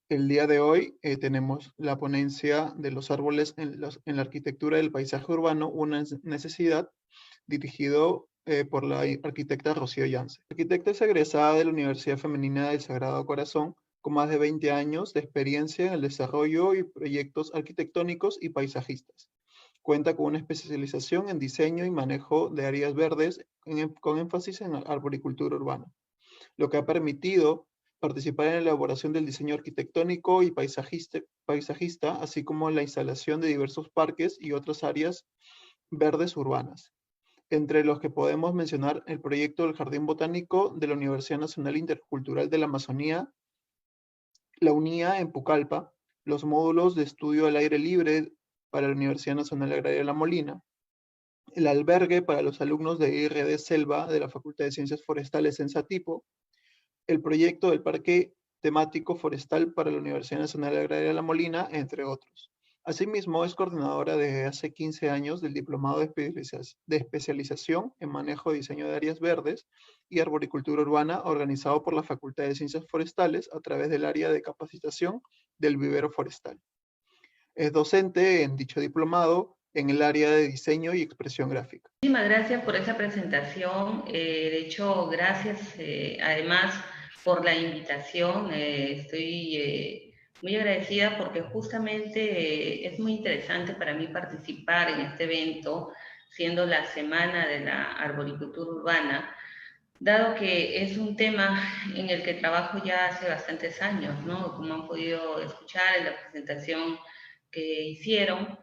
El día de hoy tenemos la ponencia de los árboles en la arquitectura del paisaje urbano, una necesidad, dirigido por la arquitecta Rocío Yance. La arquitecta es egresada de la Universidad Femenina del Sagrado Corazón, con más de 20 años de experiencia en el desarrollo y proyectos arquitectónicos y paisajistas. Cuenta con una especialización en diseño y manejo de áreas verdes con énfasis en arboricultura urbana, lo que ha permitido participar en la elaboración del diseño arquitectónico y paisajista, así como en la instalación de diversos parques y otras áreas verdes urbanas, entre los que podemos mencionar el proyecto del Jardín Botánico de la Universidad Nacional Intercultural de la Amazonía, la UNIA en Pucallpa, los módulos de estudio al aire libre para la Universidad Nacional Agraria de La Molina, el albergue para los alumnos de IRD Selva de la Facultad de Ciencias Forestales en Satipo, el proyecto del Parque Temático Forestal para la Universidad Nacional Agraria de La Molina, entre otros. Asimismo, es coordinadora desde hace 15 años del Diplomado de Especialización en Manejo y Diseño de Áreas Verdes y Arboricultura Urbana, organizado por la Facultad de Ciencias Forestales a través del área de capacitación del vivero forestal. Es docente en dicho diplomado en el área de diseño y expresión gráfica. Muchísimas gracias por esa presentación. De hecho, gracias además por la invitación. Estoy muy agradecida porque justamente es muy interesante para mí participar en este evento, siendo la Semana de la Arboricultura Urbana, dado que es un tema en el que trabajo ya hace bastantes años, ¿no? Como han podido escuchar en la presentación que hicieron.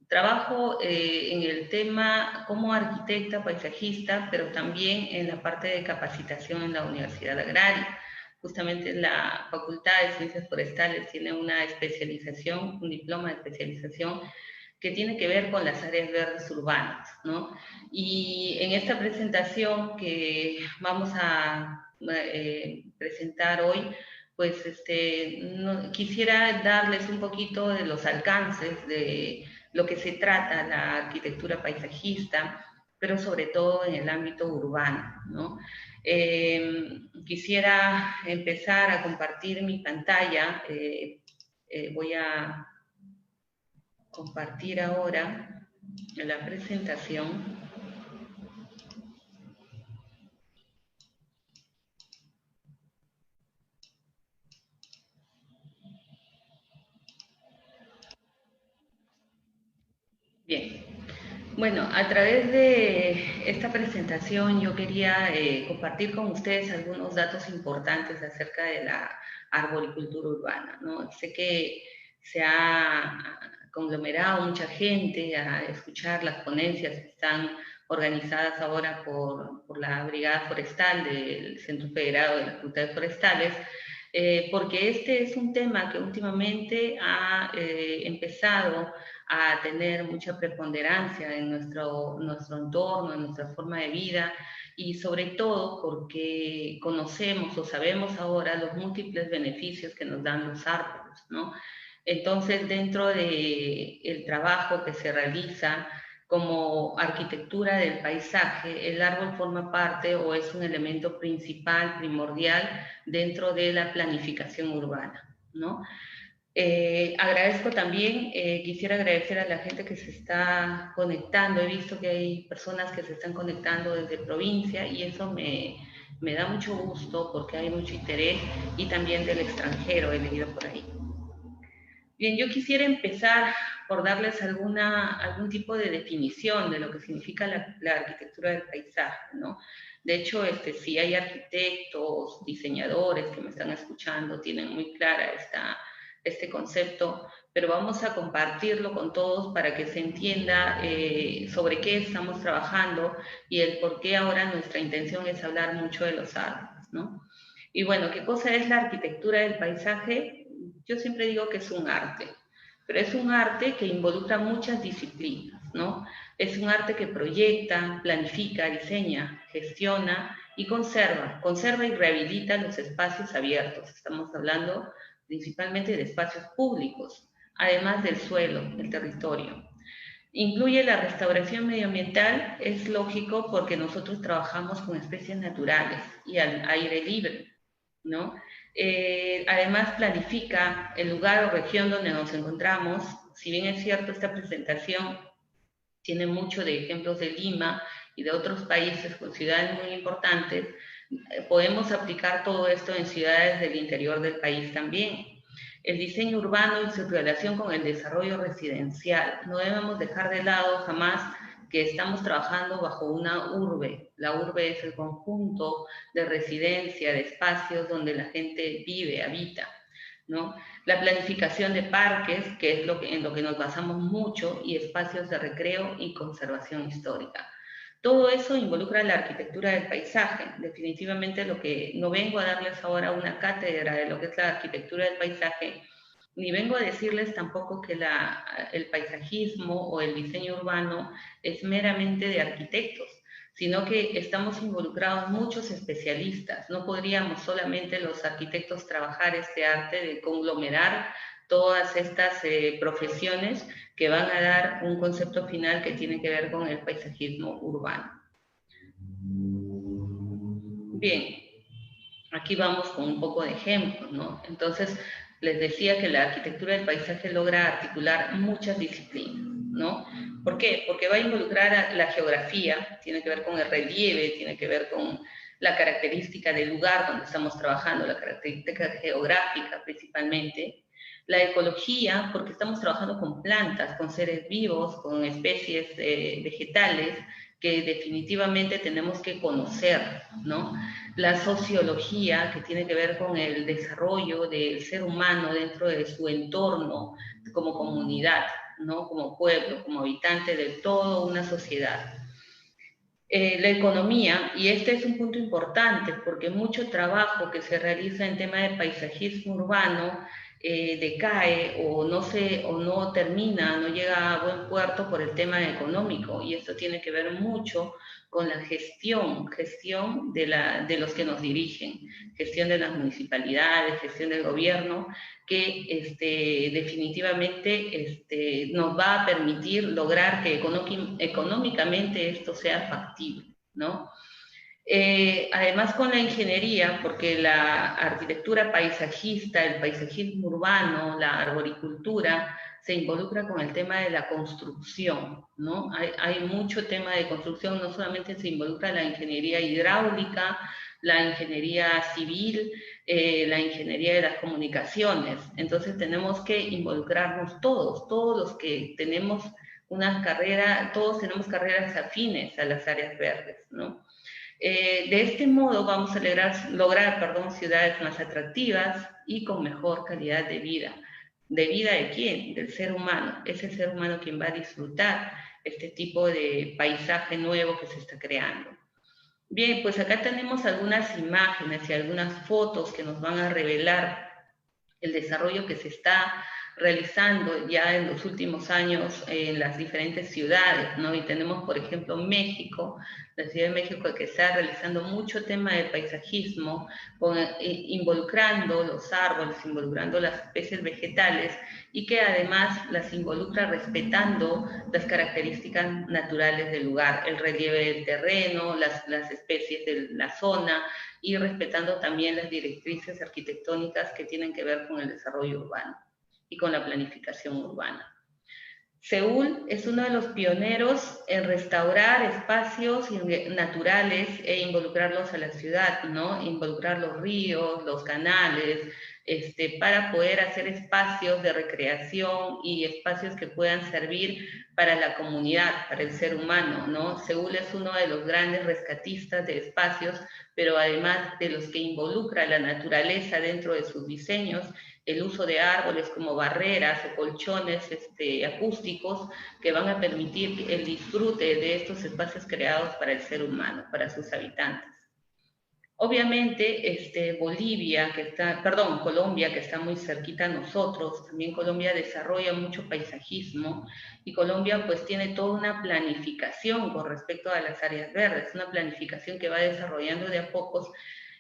Trabajo en el tema como arquitecta paisajista, pero también en la parte de capacitación en la Universidad Agraria. Justamente la Facultad de Ciencias Forestales tiene una especialización, un diploma de especialización que tiene que ver con las áreas verdes urbanas, ¿no? Y en esta presentación que vamos a presentar hoy, pues quisiera darles un poquito de los alcances de lo que se trata la arquitectura paisajista, pero sobre todo en el ámbito urbano, ¿no? Quisiera empezar a compartir mi pantalla. Voy a compartir ahora la presentación. Bien, bueno, a través de esta presentación yo quería compartir con ustedes algunos datos importantes acerca de la arboricultura urbana, ¿no? Sé que se ha conglomerado mucha gente a escuchar las ponencias que están organizadas ahora por la Brigada Forestal del Centro Federado de las Facultades Forestales, porque este es un tema que últimamente ha empezado a tener mucha preponderancia en nuestro entorno, en nuestra forma de vida, y sobre todo porque conocemos o sabemos ahora los múltiples beneficios que nos dan los árboles, ¿no? Entonces, dentro del trabajo que se realiza como arquitectura del paisaje, el árbol forma parte o es un elemento principal, primordial, dentro de la planificación urbana, ¿no? Agradezco también, quisiera agradecer a la gente que se está conectando. He visto que hay personas que se están conectando desde provincia y eso me da mucho gusto porque hay mucho interés, y también del extranjero, he leído por ahí. Bien, yo quisiera empezar por darles algún tipo de definición de lo que significa la arquitectura del paisaje, ¿no? De hecho, si hay arquitectos, diseñadores que me están escuchando, tienen muy clara este concepto, pero vamos a compartirlo con todos para que se entienda sobre qué estamos trabajando y el por qué ahora nuestra intención es hablar mucho de los árboles, ¿no? Y bueno, ¿qué cosa es la arquitectura del paisaje? Yo siempre digo que es un arte, pero es un arte que involucra muchas disciplinas, ¿no? Es un arte que proyecta, planifica, diseña, gestiona y conserva y rehabilita los espacios abiertos. Estamos hablando principalmente de espacios públicos, además del suelo, el territorio. Incluye la restauración medioambiental, es lógico porque nosotros trabajamos con especies naturales y al aire libre, ¿no? Además, planifica el lugar o región donde nos encontramos. Si bien es cierto, esta presentación tiene mucho de ejemplos de Lima y de otros países con ciudades muy importantes, podemos aplicar todo esto en ciudades del interior del país también. El diseño urbano y su relación con el desarrollo residencial. No debemos dejar de lado jamás que estamos trabajando bajo una urbe. La urbe es el conjunto de residencia, de espacios donde la gente vive, habita, ¿no? La planificación de parques, que es en lo que nos basamos mucho, y espacios de recreo y conservación histórica. Todo eso involucra la arquitectura del paisaje. Definitivamente lo que no vengo a darles ahora una cátedra de lo que es la arquitectura del paisaje, ni vengo a decirles tampoco que el paisajismo o el diseño urbano es meramente de arquitectos, sino que estamos involucrados muchos especialistas. No podríamos solamente los arquitectos trabajar este arte de conglomerar todas estas profesiones que van a dar un concepto final que tiene que ver con el paisajismo urbano. Bien, aquí vamos con un poco de ejemplos, ¿no? Entonces, les decía que la arquitectura del paisaje logra articular muchas disciplinas, ¿no? ¿Por qué? Porque va a involucrar a la geografía, tiene que ver con el relieve, tiene que ver con la característica del lugar donde estamos trabajando, la característica geográfica principalmente, la ecología, porque estamos trabajando con plantas, con seres vivos, con especies vegetales que definitivamente tenemos que conocer, ¿no? La sociología, que tiene que ver con el desarrollo del ser humano dentro de su entorno como comunidad, ¿no? Como pueblo, como habitante de toda una sociedad. La economía, y este es un punto importante porque mucho trabajo que se realiza en tema de paisajismo urbano decae o no termina, no llega a buen puerto por el tema económico, y esto tiene que ver mucho con la gestión de los que nos dirigen, gestión de las municipalidades, gestión del gobierno, que definitivamente nos va a permitir lograr que económicamente esto sea factible, ¿no? Además con la ingeniería, porque la arquitectura paisajista, el paisajismo urbano, la arboricultura, se involucra con el tema de la construcción, ¿no? Hay mucho tema de construcción, no solamente se involucra la ingeniería hidráulica, la ingeniería civil, la ingeniería de las comunicaciones. Entonces tenemos que involucrarnos todos los que tenemos una carrera, todos tenemos carreras afines a las áreas verdes, ¿no? De este modo vamos a lograr ciudades más atractivas y con mejor calidad de vida. ¿De vida de quién? Del ser humano. Es el ser humano quien va a disfrutar este tipo de paisaje nuevo que se está creando. Bien, pues acá tenemos algunas imágenes y algunas fotos que nos van a revelar el desarrollo que se está realizando ya en los últimos años en las diferentes ciudades, ¿no? Y tenemos, por ejemplo, México, la Ciudad de México, que está realizando mucho tema de paisajismo, involucrando los árboles, involucrando las especies vegetales, y que además las involucra respetando las características naturales del lugar, el relieve del terreno, las especies de la zona, y respetando también las directrices arquitectónicas que tienen que ver con el desarrollo urbano y con la planificación urbana. Seúl es uno de los pioneros en restaurar espacios naturales e involucrarlos a la ciudad, ¿no? Involucrar los ríos, los canales, para poder hacer espacios de recreación y espacios que puedan servir para la comunidad, para el ser humano, ¿no? Seúl es uno de los grandes rescatistas de espacios, pero además de los que involucra la naturaleza dentro de sus diseños, el uso de árboles como barreras o colchones acústicos que van a permitir el disfrute de estos espacios creados para el ser humano, para sus habitantes. Obviamente, Colombia, que está muy cerquita a nosotros, también Colombia desarrolla mucho paisajismo, y Colombia pues tiene toda una planificación con respecto a las áreas verdes, una planificación que va desarrollando de a pocos.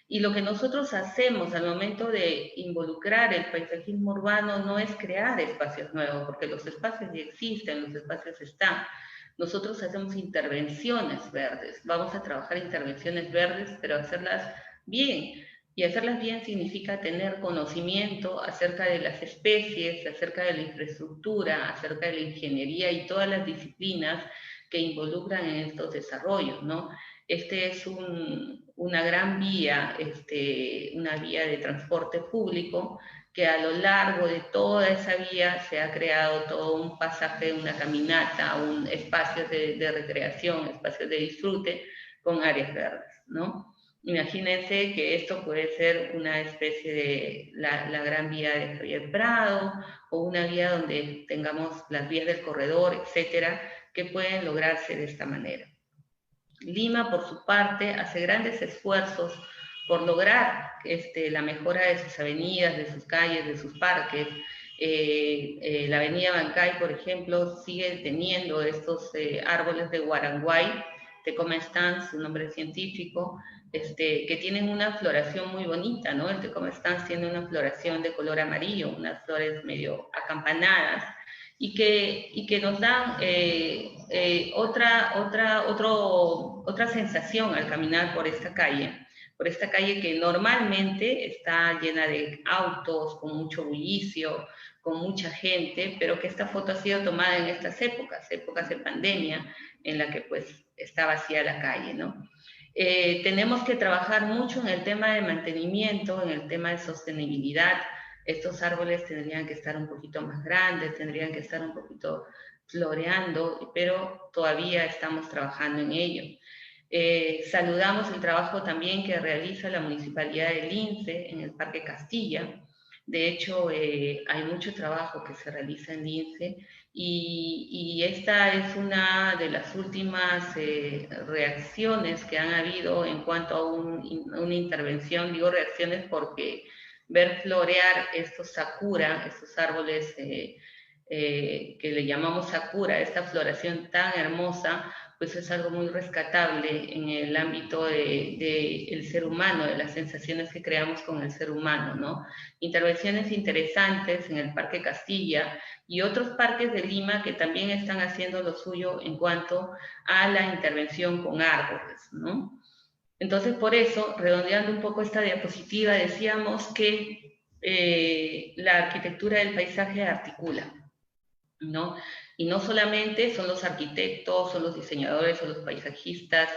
Y lo que nosotros hacemos al momento de involucrar el paisajismo urbano no es crear espacios nuevos, porque los espacios ya existen, los espacios están. Nosotros hacemos intervenciones verdes, vamos a trabajar intervenciones verdes, pero hacerlas bien, Y hacerlas bien significa tener conocimiento acerca de las especies, acerca de la infraestructura, acerca de la ingeniería y todas las disciplinas que involucran en estos desarrollos, ¿no? Este es una gran vía, una vía de transporte público que a lo largo de toda esa vía se ha creado todo un pasaje, una caminata, un espacios de recreación, espacios de disfrute con áreas verdes, ¿no? Imagínense que esto puede ser una especie de la gran vía de Javier Prado o una vía donde tengamos las vías del corredor, etcétera, que pueden lograrse de esta manera. Lima, por su parte, hace grandes esfuerzos por lograr la mejora de sus avenidas, de sus calles, de sus parques. La avenida Bancay, por ejemplo, sigue teniendo estos árboles de Guaranguay, Tecoma stans, su nombre científico, que tienen una floración muy bonita, ¿no? El Tecoma stans tiene una floración de color amarillo, unas flores medio acampanadas, y que nos dan otra sensación al caminar por esta calle que normalmente está llena de autos, con mucho bullicio, con mucha gente, pero que esta foto ha sido tomada en estas épocas de pandemia, en la que pues está vacía la calle, ¿no? Tenemos que trabajar mucho en el tema de mantenimiento, en el tema de sostenibilidad. Estos árboles tendrían que estar un poquito más grandes, tendrían que estar un poquito floreando, pero todavía estamos trabajando en ello. Saludamos el trabajo también que realiza la Municipalidad de Lince en el Parque Castilla. De hecho, hay mucho trabajo que se realiza en Lince y esta es una de las últimas reacciones que han habido en cuanto a una intervención. Digo reacciones porque ver florear estos sakura, estos árboles que le llamamos sakura, esta floración tan hermosa, pues es algo muy rescatable en el ámbito del ser humano, de las sensaciones que creamos con el ser humano, ¿no? Intervenciones interesantes en el Parque Castilla y otros parques de Lima que también están haciendo lo suyo en cuanto a la intervención con árboles, ¿no? Entonces, por eso, redondeando un poco esta diapositiva, decíamos que la arquitectura del paisaje articula, ¿no? Y no solamente son los arquitectos, son los diseñadores o los paisajistas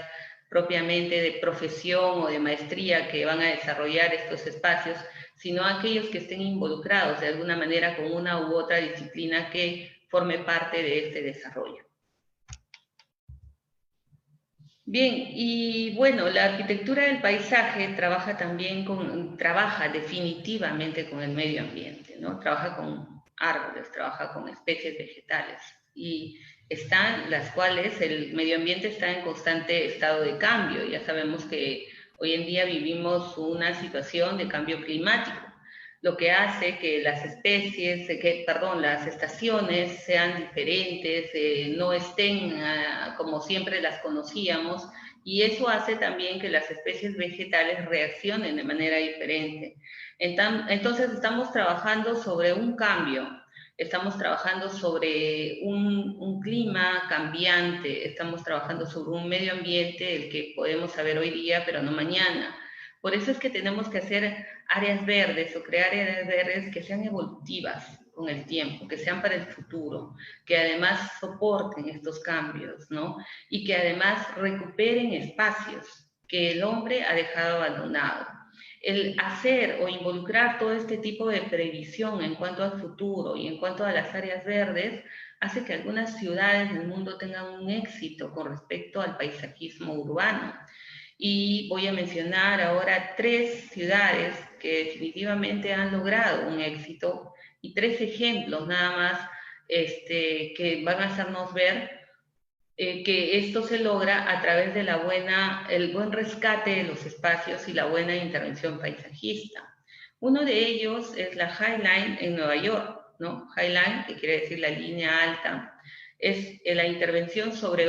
propiamente de profesión o de maestría que van a desarrollar estos espacios, sino aquellos que estén involucrados de alguna manera con una u otra disciplina que forme parte de este desarrollo. Bien, y bueno, la arquitectura del paisaje trabaja también trabaja definitivamente con el medio ambiente, ¿no? Trabaja con árboles, trabaja con especies vegetales y están las cuales el medio ambiente está en constante estado de cambio. Ya sabemos que hoy en día vivimos una situación de cambio climático, lo que hace que las especies, las estaciones sean diferentes, no estén como siempre las conocíamos, y eso hace también que las especies vegetales reaccionen de manera diferente. Entonces estamos trabajando sobre un cambio, estamos trabajando sobre un clima cambiante, estamos trabajando sobre un medio ambiente el que podemos saber hoy día, pero no mañana. Por eso es que tenemos que hacer áreas verdes o crear áreas verdes que sean evolutivas con el tiempo, que sean para el futuro, que además soporten estos cambios, ¿no? Y que además recuperen espacios que el hombre ha dejado abandonados. El hacer o involucrar todo este tipo de previsión en cuanto al futuro y en cuanto a las áreas verdes hace que algunas ciudades del mundo tengan un éxito con respecto al paisajismo urbano. Y voy a mencionar ahora 3 ciudades que definitivamente han logrado un éxito y 3 ejemplos nada más que van a hacernos ver que esto se logra a través de el buen rescate de los espacios y la buena intervención paisajista. Uno de ellos es la High Line en Nueva York, ¿no? High Line, que quiere decir la línea alta, es la intervención sobre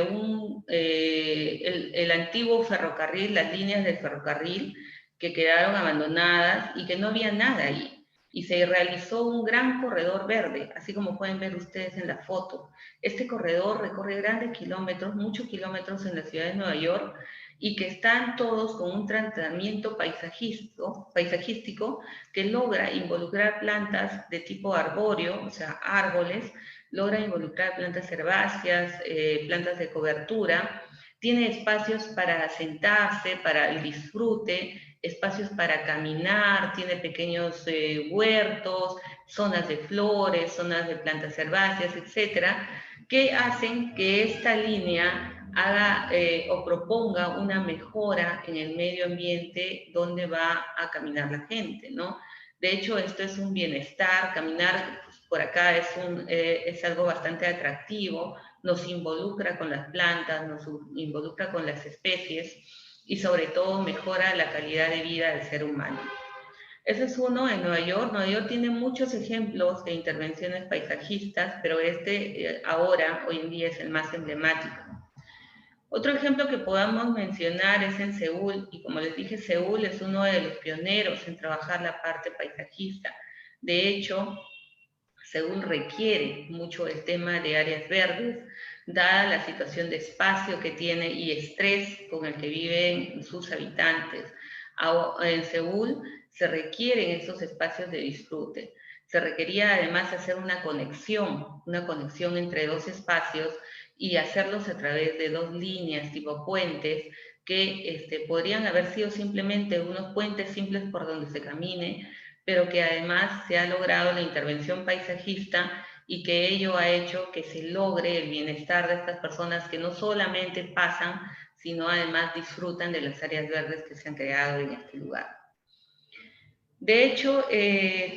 el antiguo ferrocarril, las líneas del ferrocarril que quedaron abandonadas y que no había nada ahí. Y se realizó un gran corredor verde, así como pueden ver ustedes en la foto. Este corredor recorre grandes kilómetros, muchos kilómetros en la ciudad de Nueva York, y que están todos con un tratamiento paisajístico que logra involucrar plantas de tipo arbóreo, o sea, árboles, logra involucrar plantas herbáceas, plantas de cobertura, tiene espacios para sentarse, para el disfrute, espacios para caminar, tiene pequeños huertos, zonas de flores, zonas de plantas herbáceas, etcétera, que hacen que esta línea haga o proponga una mejora en el medio ambiente donde va a caminar la gente, ¿no? De hecho, esto es un bienestar, caminar por acá es algo bastante atractivo, nos involucra con las plantas, nos involucra con las especies y sobre todo mejora la calidad de vida del ser humano. Ese es uno en Nueva York. Nueva York tiene muchos ejemplos de intervenciones paisajistas, pero ahora, hoy en día, es el más emblemático. Otro ejemplo que podamos mencionar es en Seúl, y como les dije, Seúl es uno de los pioneros en trabajar la parte paisajista. De hecho, Seúl requiere mucho el tema de áreas verdes, dada la situación de espacio que tiene y estrés con el que viven sus habitantes. En Seúl se requieren esos espacios de disfrute. Se requería además hacer una conexión entre dos espacios y hacerlos a través de dos líneas tipo puentes que podrían haber sido simplemente unos puentes simples por donde se camine, pero que además se ha logrado la intervención paisajista y que ello ha hecho que se logre el bienestar de estas personas que no solamente pasan, sino además disfrutan de las áreas verdes que se han creado en este lugar. De hecho,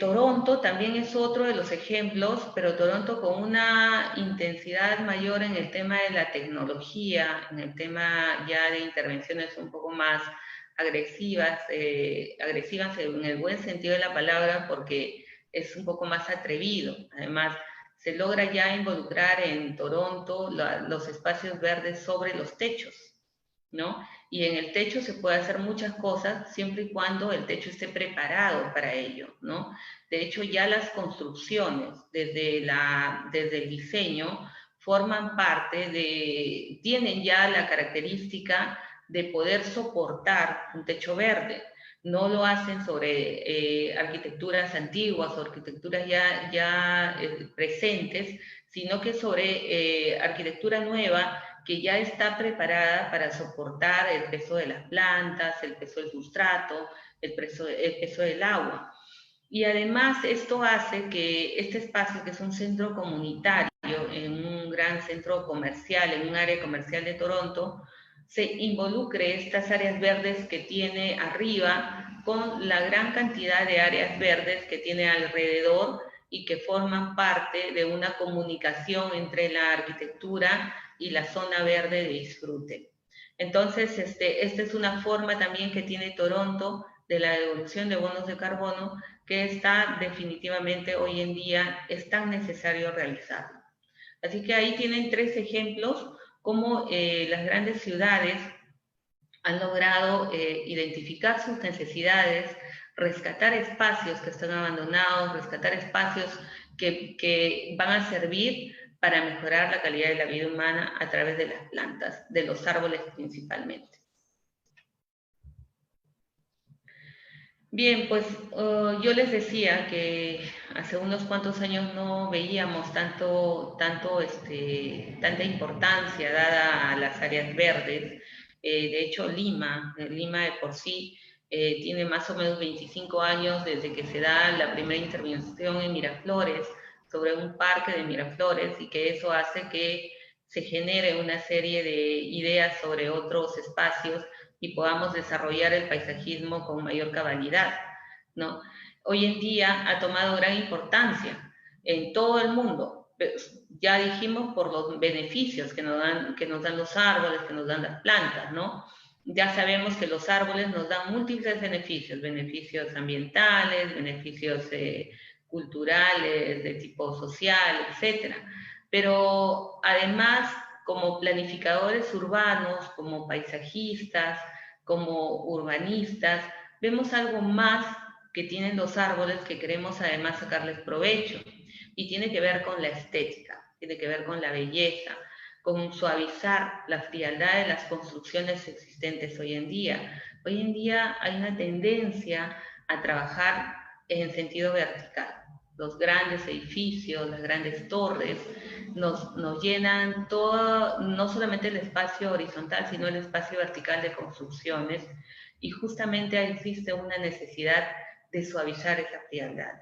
Toronto también es otro de los ejemplos, pero Toronto con una intensidad mayor en el tema de la tecnología, en el tema ya de intervenciones un poco más agresivas en el buen sentido de la palabra, porque es un poco más atrevido. Además, se logra ya involucrar en Toronto los espacios verdes sobre los techos, ¿no? Y en el techo se puede hacer muchas cosas siempre y cuando el techo esté preparado para ello, ¿no? De hecho, ya las construcciones, desde el diseño, tienen ya la característica de poder soportar un techo verde. No lo hacen sobre arquitecturas antiguas o arquitecturas ya presentes, sino que sobre arquitectura nueva que ya está preparada para soportar el peso de las plantas, el peso del sustrato, el peso del agua. Y además esto hace que este espacio, que es un centro comunitario en un gran centro comercial, en un área comercial de Toronto, se involucre estas áreas verdes que tiene arriba con la gran cantidad de áreas verdes que tiene alrededor y que forman parte de una comunicación entre la arquitectura y la zona verde de disfrute. Entonces, esta es una forma también que tiene Toronto de la devolución de bonos de carbono que está definitivamente hoy en día es tan necesario realizarlo. Así que ahí tienen tres ejemplos cómo las grandes ciudades han logrado identificar sus necesidades, rescatar espacios que están abandonados, rescatar espacios que van a servir para mejorar la calidad de la vida humana a través de las plantas, de los árboles principalmente. Bien, pues yo les decía que hace unos cuantos años no veíamos tanta importancia dada a las áreas verdes. De hecho, Lima de por sí tiene más o menos 25 años desde que se da la primera intervención en Miraflores, sobre un parque de Miraflores, y que eso hace que se genere una serie de ideas sobre otros espacios y podamos desarrollar el paisajismo con mayor cabalidad, ¿no? Hoy en día ha tomado gran importancia en todo el mundo. Ya dijimos por los beneficios que nos dan los árboles, que nos dan las plantas, ¿no? Ya sabemos que los árboles nos dan múltiples beneficios, beneficios ambientales, beneficios culturales, de tipo social, etcétera. Pero además, como planificadores urbanos, como paisajistas, como urbanistas, vemos algo más que tienen los árboles que queremos además sacarles provecho. Y tiene que ver con la estética, tiene que ver con la belleza. con suavizar la frialdad de las construcciones existentes hoy en día. Hoy en día hay una tendencia a trabajar en sentido vertical. Los grandes edificios, las grandes torres, nos llenan todo, no solamente el espacio horizontal, sino el espacio vertical de construcciones, y justamente existe una necesidad de suavizar esa frialdad,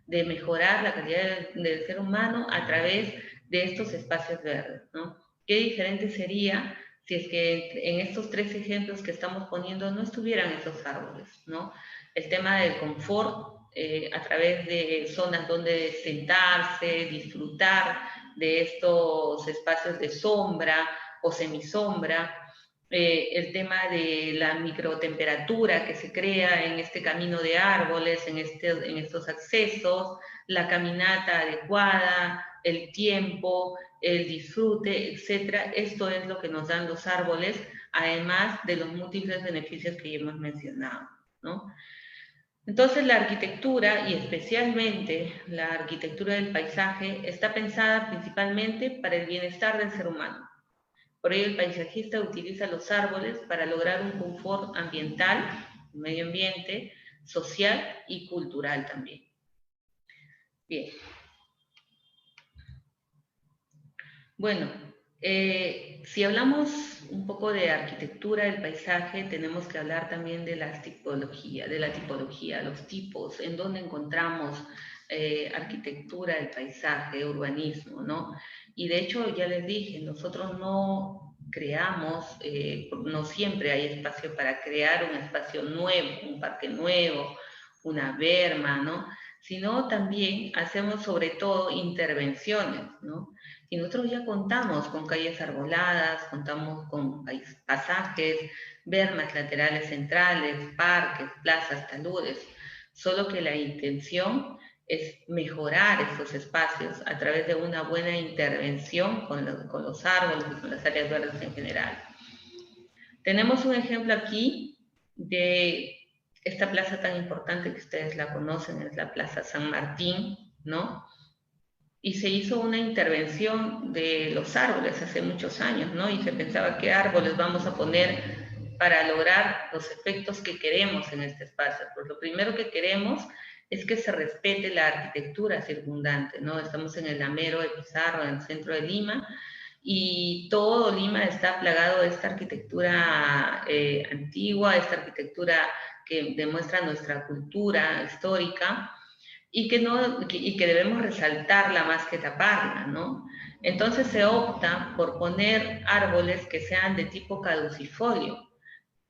de mejorar la calidad del ser humano a través de estos espacios verdes, ¿no? Qué diferente sería si es que en estos 3 ejemplos que estamos poniendo no estuvieran esos árboles, ¿no? El tema del confort, a través de zonas donde sentarse, disfrutar de estos espacios de sombra o semisombra, el tema de la microtemperatura que se crea en este camino de árboles, en estos accesos, la caminata adecuada, el tiempo, el disfrute, etcétera. Esto es lo que nos dan los árboles, además de los múltiples beneficios que ya hemos mencionado, ¿no? Entonces la arquitectura, y especialmente la arquitectura del paisaje, está pensada principalmente para el bienestar del ser humano. Por ello el paisajista utiliza los árboles para lograr un confort ambiental, medio ambiente, social y cultural también. Bien. Bueno, si hablamos un poco de arquitectura del paisaje, tenemos que hablar también de la tipología, los tipos, en donde encontramos arquitectura del paisaje, urbanismo, ¿no? Y de hecho, ya les dije, nosotros no creamos, no siempre hay espacio para crear un espacio nuevo, un parque nuevo, una berma, ¿no? Sino también hacemos sobre todo intervenciones, ¿no? Y nosotros ya contamos con calles arboladas, contamos con pasajes, bermas laterales centrales, parques, plazas, taludes, solo que la intención es mejorar estos espacios a través de una buena intervención con los árboles y con las áreas verdes en general. Tenemos un ejemplo aquí de esta plaza tan importante que ustedes la conocen, es la Plaza San Martín, ¿no? Y se hizo una intervención de los árboles hace muchos años, ¿no? Y se pensaba qué árboles vamos a poner para lograr los efectos que queremos en este espacio. Pues lo primero que queremos es que se respete la arquitectura circundante, ¿no? Estamos en el Lamero de Pizarro, en el centro de Lima, y todo Lima está plagado de esta arquitectura antigua, esta arquitectura que demuestra nuestra cultura histórica, y que debemos resaltarla más que taparla, ¿no? Entonces se opta por poner árboles que sean de tipo caducifolio.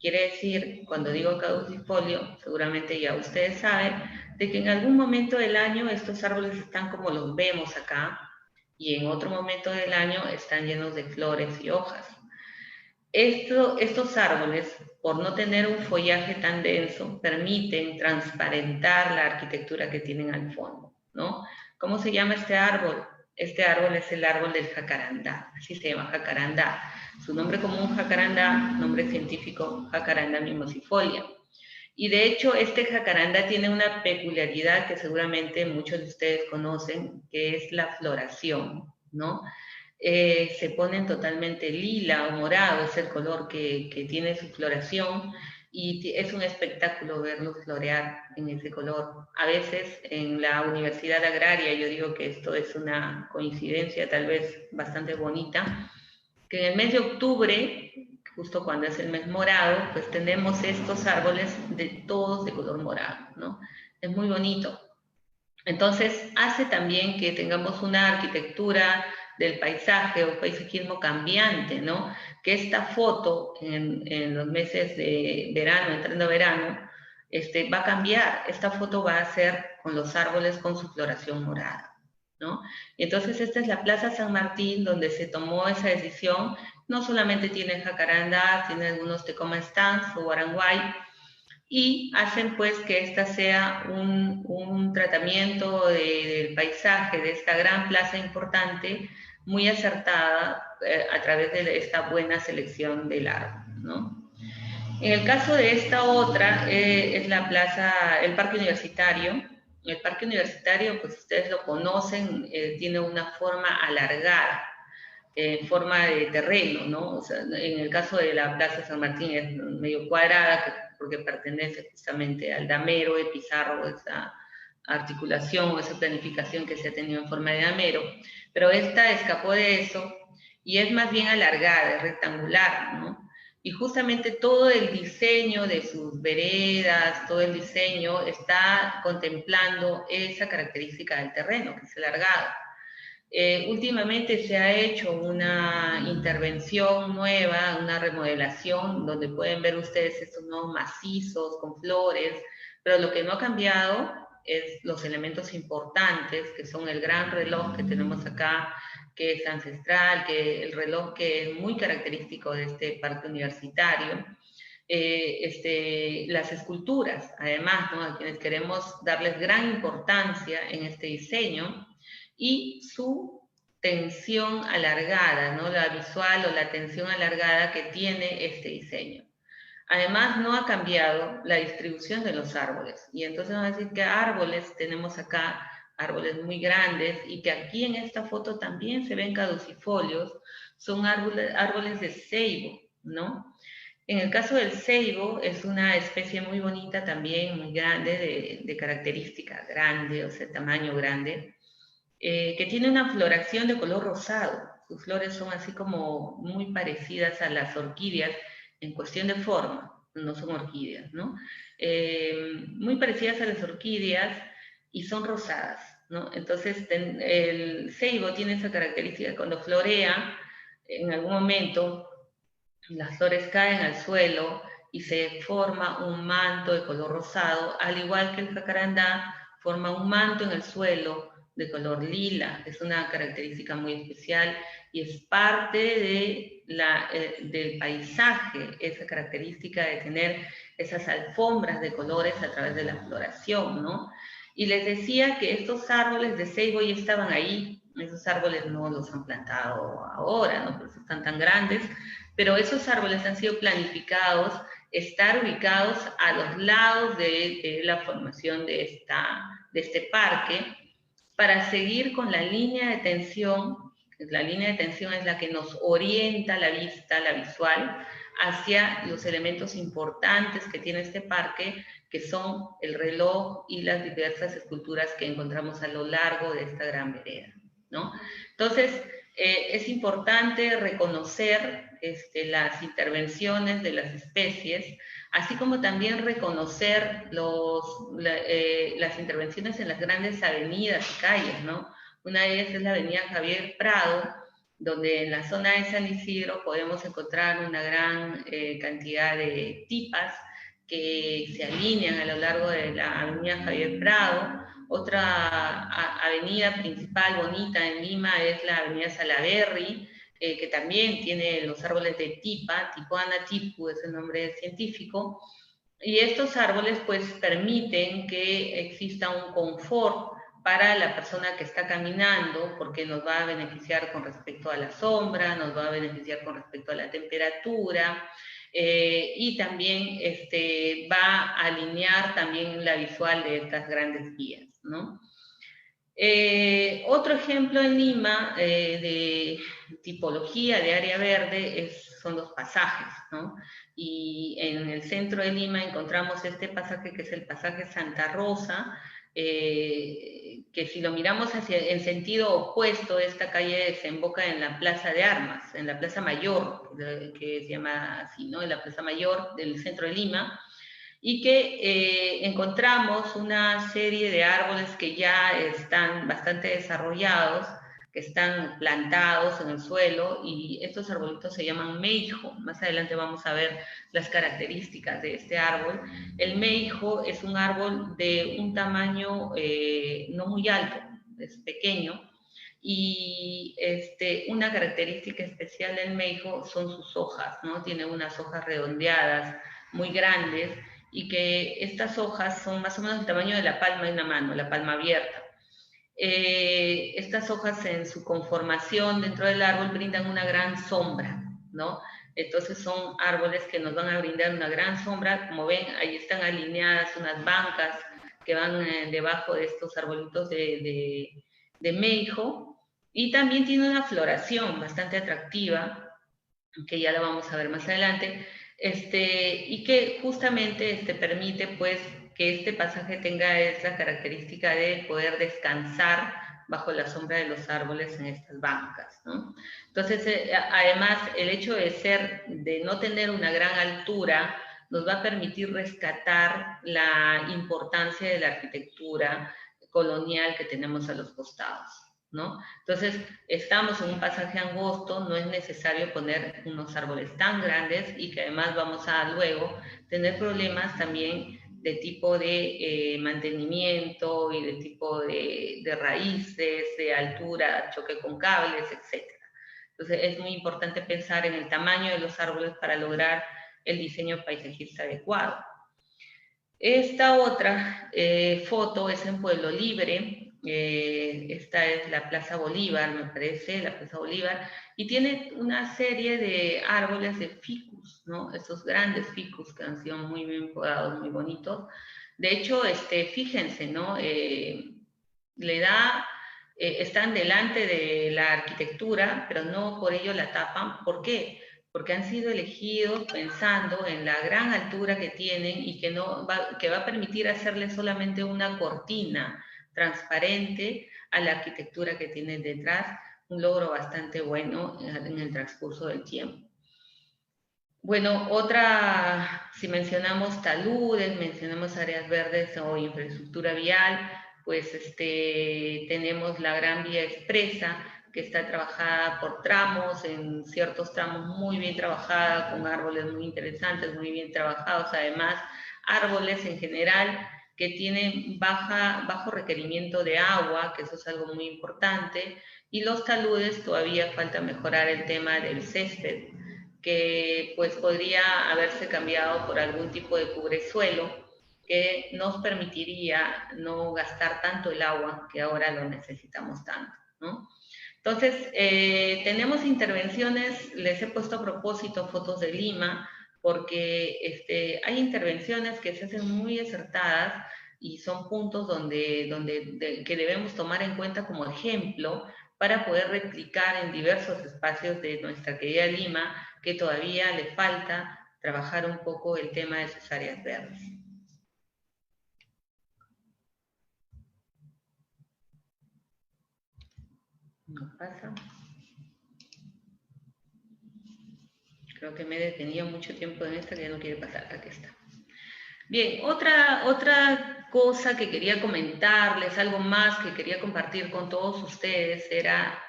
Quiere decir, cuando digo caducifolio, seguramente ya ustedes saben, de que en algún momento del año estos árboles están como los vemos acá, y en otro momento del año están llenos de flores y hojas. Estos árboles, por no tener un follaje tan denso, permiten transparentar la arquitectura que tienen al fondo, ¿no? ¿Cómo se llama este árbol? Este árbol es el árbol del jacarandá, así se llama, jacarandá. Su nombre común, jacarandá, nombre científico, Jacaranda mimosifolia. Y de hecho, este jacarandá tiene una peculiaridad que seguramente muchos de ustedes conocen, que es la floración, ¿no? Se ponen totalmente lila o morado, es el color que tiene su floración, y es un espectáculo verlos florear en ese color. A veces en la Universidad Agraria, yo digo que esto es una coincidencia tal vez bastante bonita, que en el mes de octubre, justo cuando es el mes morado, pues tenemos estos árboles todos de color morado, ¿no? Es muy bonito. Entonces hace también que tengamos una arquitectura del paisaje o paisajismo cambiante, ¿no? Que esta foto en los meses de verano, entrando a verano, va a cambiar. Esta foto va a ser con los árboles con su floración morada, ¿no? Y entonces esta es la Plaza San Martín, donde se tomó esa decisión. No solamente tiene jacarandá, tiene algunos tecoma stands o guaranguay, y hacen pues que esta sea un tratamiento del paisaje, de esta gran plaza importante, muy acertada a través de esta buena selección del árbol, ¿no? En el caso de esta otra, es la plaza, el Parque Universitario. El Parque Universitario, pues ustedes lo conocen, tiene una forma alargada. en forma de terreno, ¿no? O sea, en el caso de la Plaza San Martín es medio cuadrada, porque pertenece justamente al damero de Pizarro, esa articulación o esa planificación que se ha tenido en forma de damero, pero esta escapó de eso y es más bien alargada, es rectangular, ¿no? Y justamente todo el diseño de sus veredas, todo el diseño está contemplando esa característica del terreno, que es alargado. Últimamente se ha hecho una intervención nueva, una remodelación, donde pueden ver ustedes estos nuevos macizos con flores, pero lo que no ha cambiado es los elementos importantes, que son el gran reloj que tenemos acá, que es ancestral, que el reloj que es muy característico de este parque universitario. Las esculturas, además, ¿no? A quienes queremos darles gran importancia en este diseño, y su tensión alargada, ¿no? La visual o la tensión alargada que tiene este diseño. Además, no ha cambiado la distribución de los árboles. Y entonces vamos a decir que árboles tenemos acá, árboles muy grandes, y que aquí en esta foto también se ven caducifolios, son árboles de ceibo, ¿no? En el caso del ceibo, es una especie muy bonita también, muy grande, de característica grande, o sea, tamaño grande, que tiene una floración de color rosado. Sus flores son así como muy parecidas a las orquídeas en cuestión de forma, no son orquídeas, ¿no? Muy parecidas a las orquídeas y son rosadas, ¿no? Entonces el ceibo tiene esa característica, cuando florea, en algún momento las flores caen al suelo y se forma un manto de color rosado, al igual que el jacarandá forma un manto en el suelo de color lila. Es una característica muy especial y es parte del paisaje, esa característica de tener esas alfombras de colores a través de la floración, ¿no? Y les decía que estos árboles de ceibo ya estaban ahí, esos árboles no los han plantado ahora, ¿no? Por eso están tan grandes, pero esos árboles han sido planificados, estar ubicados a los lados de la formación de este parque, para seguir con la línea de tensión. La línea de tensión es la que nos orienta la vista, la visual, hacia los elementos importantes que tiene este parque, que son el reloj y las diversas esculturas que encontramos a lo largo de esta gran vereda, ¿no? Entonces, es importante reconocer las intervenciones de las especies, así como también reconocer las intervenciones en las grandes avenidas y calles, ¿no? Una de ellas es la avenida Javier Prado, donde en la zona de San Isidro podemos encontrar una gran cantidad de tipas que se alinean a lo largo de la avenida Javier Prado. Otra avenida principal bonita en Lima es la avenida Salaberry, que también tiene los árboles de tipa, Tipuana tipu es el nombre científico, y estos árboles pues permiten que exista un confort para la persona que está caminando, porque nos va a beneficiar con respecto a la sombra, nos va a beneficiar con respecto a la temperatura, y también va a alinear también la visual de estas grandes vías, ¿no? Otro ejemplo en Lima de tipología de área verde son los pasajes, ¿no? Y en el centro de Lima encontramos este pasaje que es el pasaje Santa Rosa, que si lo miramos en sentido opuesto, esta calle desemboca en la Plaza de Armas, en la Plaza Mayor, que se llama así, ¿no? En la Plaza Mayor del centro de Lima, y que encontramos una serie de árboles que ya están bastante desarrollados, que están plantados en el suelo, y estos arbolitos se llaman meijo. Más adelante vamos a ver las características de este árbol. El meijo es un árbol de un tamaño no muy alto, es pequeño, y una característica especial del meijo son sus hojas, ¿no? Tiene unas hojas redondeadas, muy grandes, y que estas hojas son más o menos el tamaño de la palma de una mano, la palma abierta. Estas hojas en su conformación dentro del árbol brindan una gran sombra, ¿no? Entonces son árboles que nos van a brindar una gran sombra. Como ven, ahí están alineadas unas bancas que van debajo de estos arbolitos de meijo, Y también tiene una floración bastante atractiva, que ya la vamos a ver más adelante, y que justamente permite pues que este pasaje tenga esa característica de poder descansar bajo la sombra de los árboles en estas bancas, ¿no? Entonces, además, el hecho de no tener una gran altura, nos va a permitir rescatar la importancia de la arquitectura colonial que tenemos a los costados, ¿no? Entonces, estamos en un pasaje angosto, no es necesario poner unos árboles tan grandes y que además vamos a luego tener problemas también de tipo de mantenimiento y de tipo de raíces, de altura, choque con cables, etc. Entonces, es muy importante pensar en el tamaño de los árboles para lograr el diseño paisajista adecuado. Esta otra foto es en Pueblo Libre, esta es la Plaza Bolívar, me parece, la Plaza Bolívar, y tiene una serie de árboles de ficus, ¿no? Esos grandes ficus que han sido muy bien podados, muy bonitos. De hecho, fíjense, ¿no? Están delante de la arquitectura, pero no por ello la tapan. ¿Por qué? Porque han sido elegidos pensando en la gran altura que tienen y que va a permitir hacerle solamente una cortina transparente a la arquitectura que tienen detrás, un logro bastante bueno en el transcurso del tiempo. Bueno, si mencionamos taludes, mencionamos áreas verdes o infraestructura vial, pues tenemos la Gran Vía Expresa, que está trabajada por tramos, en ciertos tramos muy bien trabajada, con árboles muy interesantes, muy bien trabajados, además árboles en general que tienen bajo requerimiento de agua, que eso es algo muy importante, y los taludes todavía falta mejorar el tema del césped, que pues podría haberse cambiado por algún tipo de cubresuelo que nos permitiría no gastar tanto el agua que ahora lo necesitamos tanto, ¿no? Entonces, tenemos intervenciones, les he puesto a propósito fotos de Lima, porque hay intervenciones que se hacen muy acertadas y son puntos que debemos tomar en cuenta como ejemplo para poder replicar en diversos espacios de nuestra querida Lima, que todavía le falta trabajar un poco el tema de sus áreas verdes. No pasa. Creo que me he detenido mucho tiempo en esta que ya no quiere pasar. Aquí está. Bien, otra cosa que quería comentarles, algo más que quería compartir con todos ustedes, era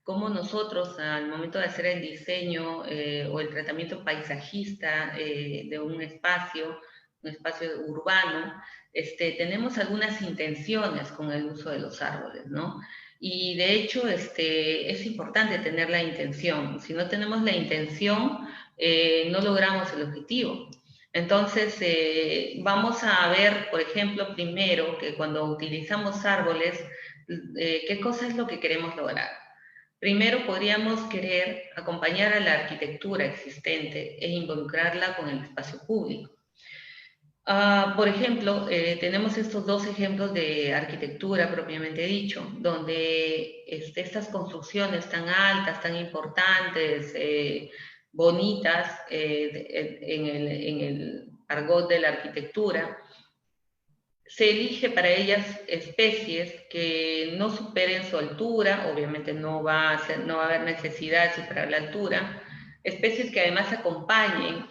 cómo nosotros al momento de hacer el diseño o el tratamiento paisajista de un espacio urbano, tenemos algunas intenciones con el uso de los árboles, ¿no? Y de hecho es importante tener la intención. Si no tenemos la intención, no logramos el objetivo. Entonces, vamos a ver, por ejemplo, primero que cuando utilizamos árboles, ¿qué cosa es lo que queremos lograr? Primero, podríamos querer acompañar a la arquitectura existente e involucrarla con el espacio público. Por ejemplo, tenemos estos dos ejemplos de arquitectura propiamente dicho, donde estas construcciones tan altas, tan importantes, bonitas en el argot de la arquitectura, se elige para ellas especies que no superen su altura, obviamente no va a haber necesidad de superar la altura, especies que además acompañen,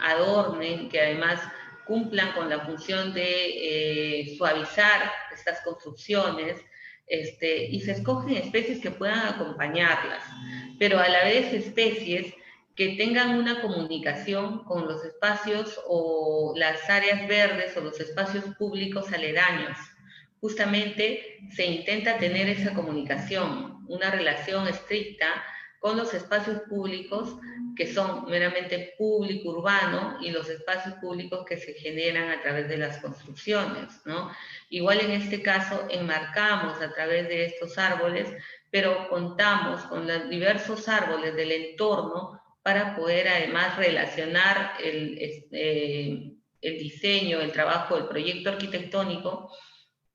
adornen, que además cumplan con la función de suavizar estas construcciones, y se escogen especies que puedan acompañarlas, pero a la vez especies que tengan una comunicación con los espacios o las áreas verdes o los espacios públicos aledaños. Justamente se intenta tener esa comunicación, una relación estricta con los espacios públicos que son meramente público-urbano y los espacios públicos que se generan a través de las construcciones, ¿no? Igual en este caso enmarcamos a través de estos árboles, pero contamos con los diversos árboles del entorno para poder además relacionar el diseño, el trabajo, el proyecto arquitectónico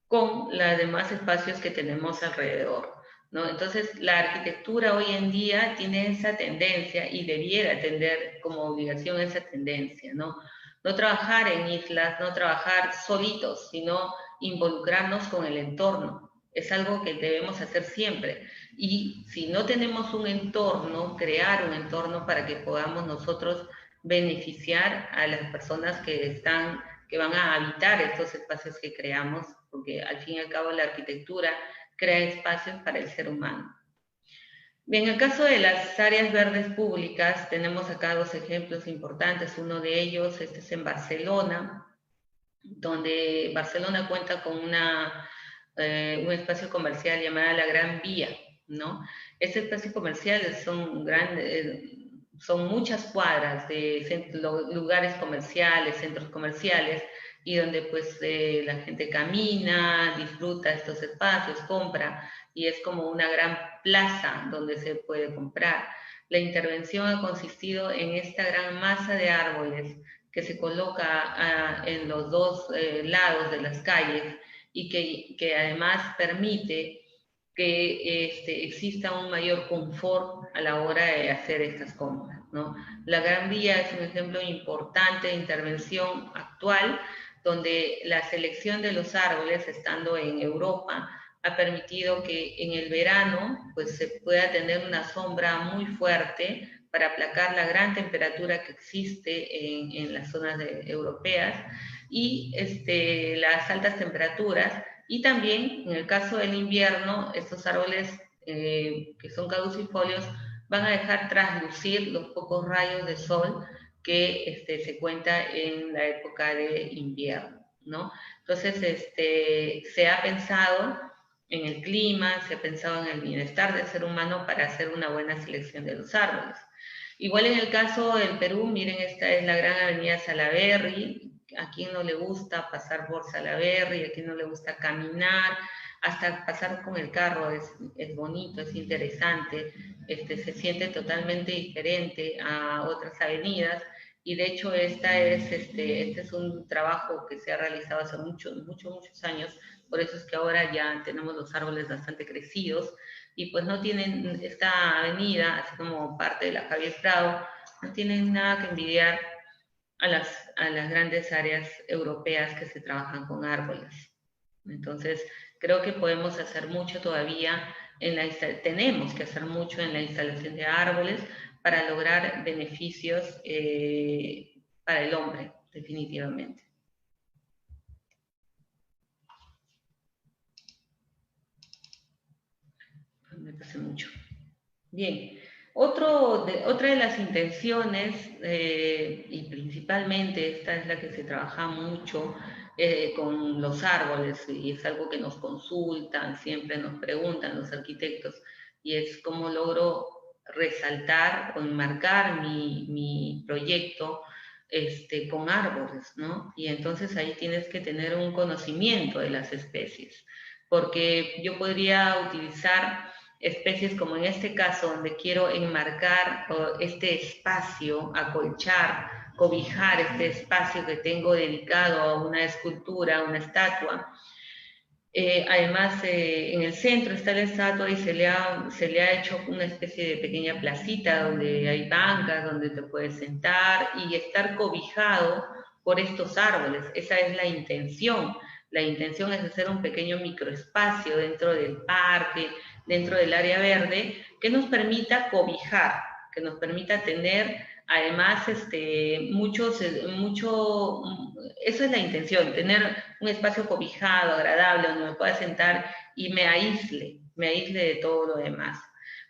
con los demás espacios que tenemos alrededor. ¿no? Entonces, la arquitectura hoy en día tiene esa tendencia y debiera tener como obligación esa tendencia, ¿no? No trabajar en islas, no trabajar solitos, sino involucrarnos con el entorno. Es algo que debemos hacer siempre. Y si no tenemos un entorno, crear un entorno para que podamos nosotros beneficiar a las personas que van a habitar estos espacios que creamos, porque al fin y al cabo la arquitectura crea espacios para el ser humano. Bien, en el caso de las áreas verdes públicas, tenemos acá dos ejemplos importantes. Uno de ellos, este es en Barcelona, donde Barcelona cuenta con un espacio comercial llamado la Gran Vía, ¿no? Este espacio comercial son muchas cuadras de lugares comerciales, centros comerciales, y donde pues la gente camina, disfruta estos espacios, compra, y es como una gran plaza donde se puede comprar. La intervención ha consistido en esta gran masa de árboles que se coloca en los dos lados de las calles y que además permite que exista un mayor confort a la hora de hacer estas compras, ¿no? La Gran Vía es un ejemplo importante de intervención actual, donde la selección de los árboles, estando en Europa, ha permitido que en el verano pues, se pueda tener una sombra muy fuerte para aplacar la gran temperatura que existe en las zonas europeas y las altas temperaturas. Y también, en el caso del invierno, estos árboles que son caducifolios van a dejar traslucir los pocos rayos de sol que se cuenta en la época de invierno, ¿no? Entonces, se ha pensado en el clima, se ha pensado en el bienestar del ser humano para hacer una buena selección de los árboles. Igual en el caso del Perú, miren, esta es la gran avenida Salaberry. A quien no le gusta pasar por Salaberry, a quien no le gusta caminar, hasta pasar con el carro es bonito, es interesante, se siente totalmente diferente a otras avenidas. Y de hecho este es un trabajo que se ha realizado hace muchos años, por eso es que ahora ya tenemos los árboles bastante crecidos y pues no tienen esta avenida, así como parte de la Javier Prado, no tienen nada que envidiar a las grandes áreas europeas que se trabajan con árboles. Entonces, creo que podemos hacer mucho todavía, tenemos que hacer mucho en la instalación de árboles para lograr beneficios para el hombre, definitivamente. Me pasé mucho. Bien, otra de las intenciones, y principalmente esta es la que se trabaja mucho con los árboles, y es algo que nos consultan, siempre nos preguntan los arquitectos, y es cómo logro resaltar o enmarcar mi proyecto con árboles, ¿no? Y entonces ahí tienes que tener un conocimiento de las especies, porque yo podría utilizar especies como en este caso, donde quiero enmarcar este espacio, acolchar, cobijar este espacio que tengo dedicado a una escultura, a una estatua. Además, en el centro está la estatua y se le ha hecho una especie de pequeña placita donde hay bancas, donde te puedes sentar y estar cobijado por estos árboles. Esa es la intención. La intención es hacer un pequeño microespacio dentro del parque, dentro del área verde, que nos permita cobijar, que nos permita tener además eso es la intención, tener un espacio cobijado, agradable, donde me pueda sentar y me aísle de todo lo demás.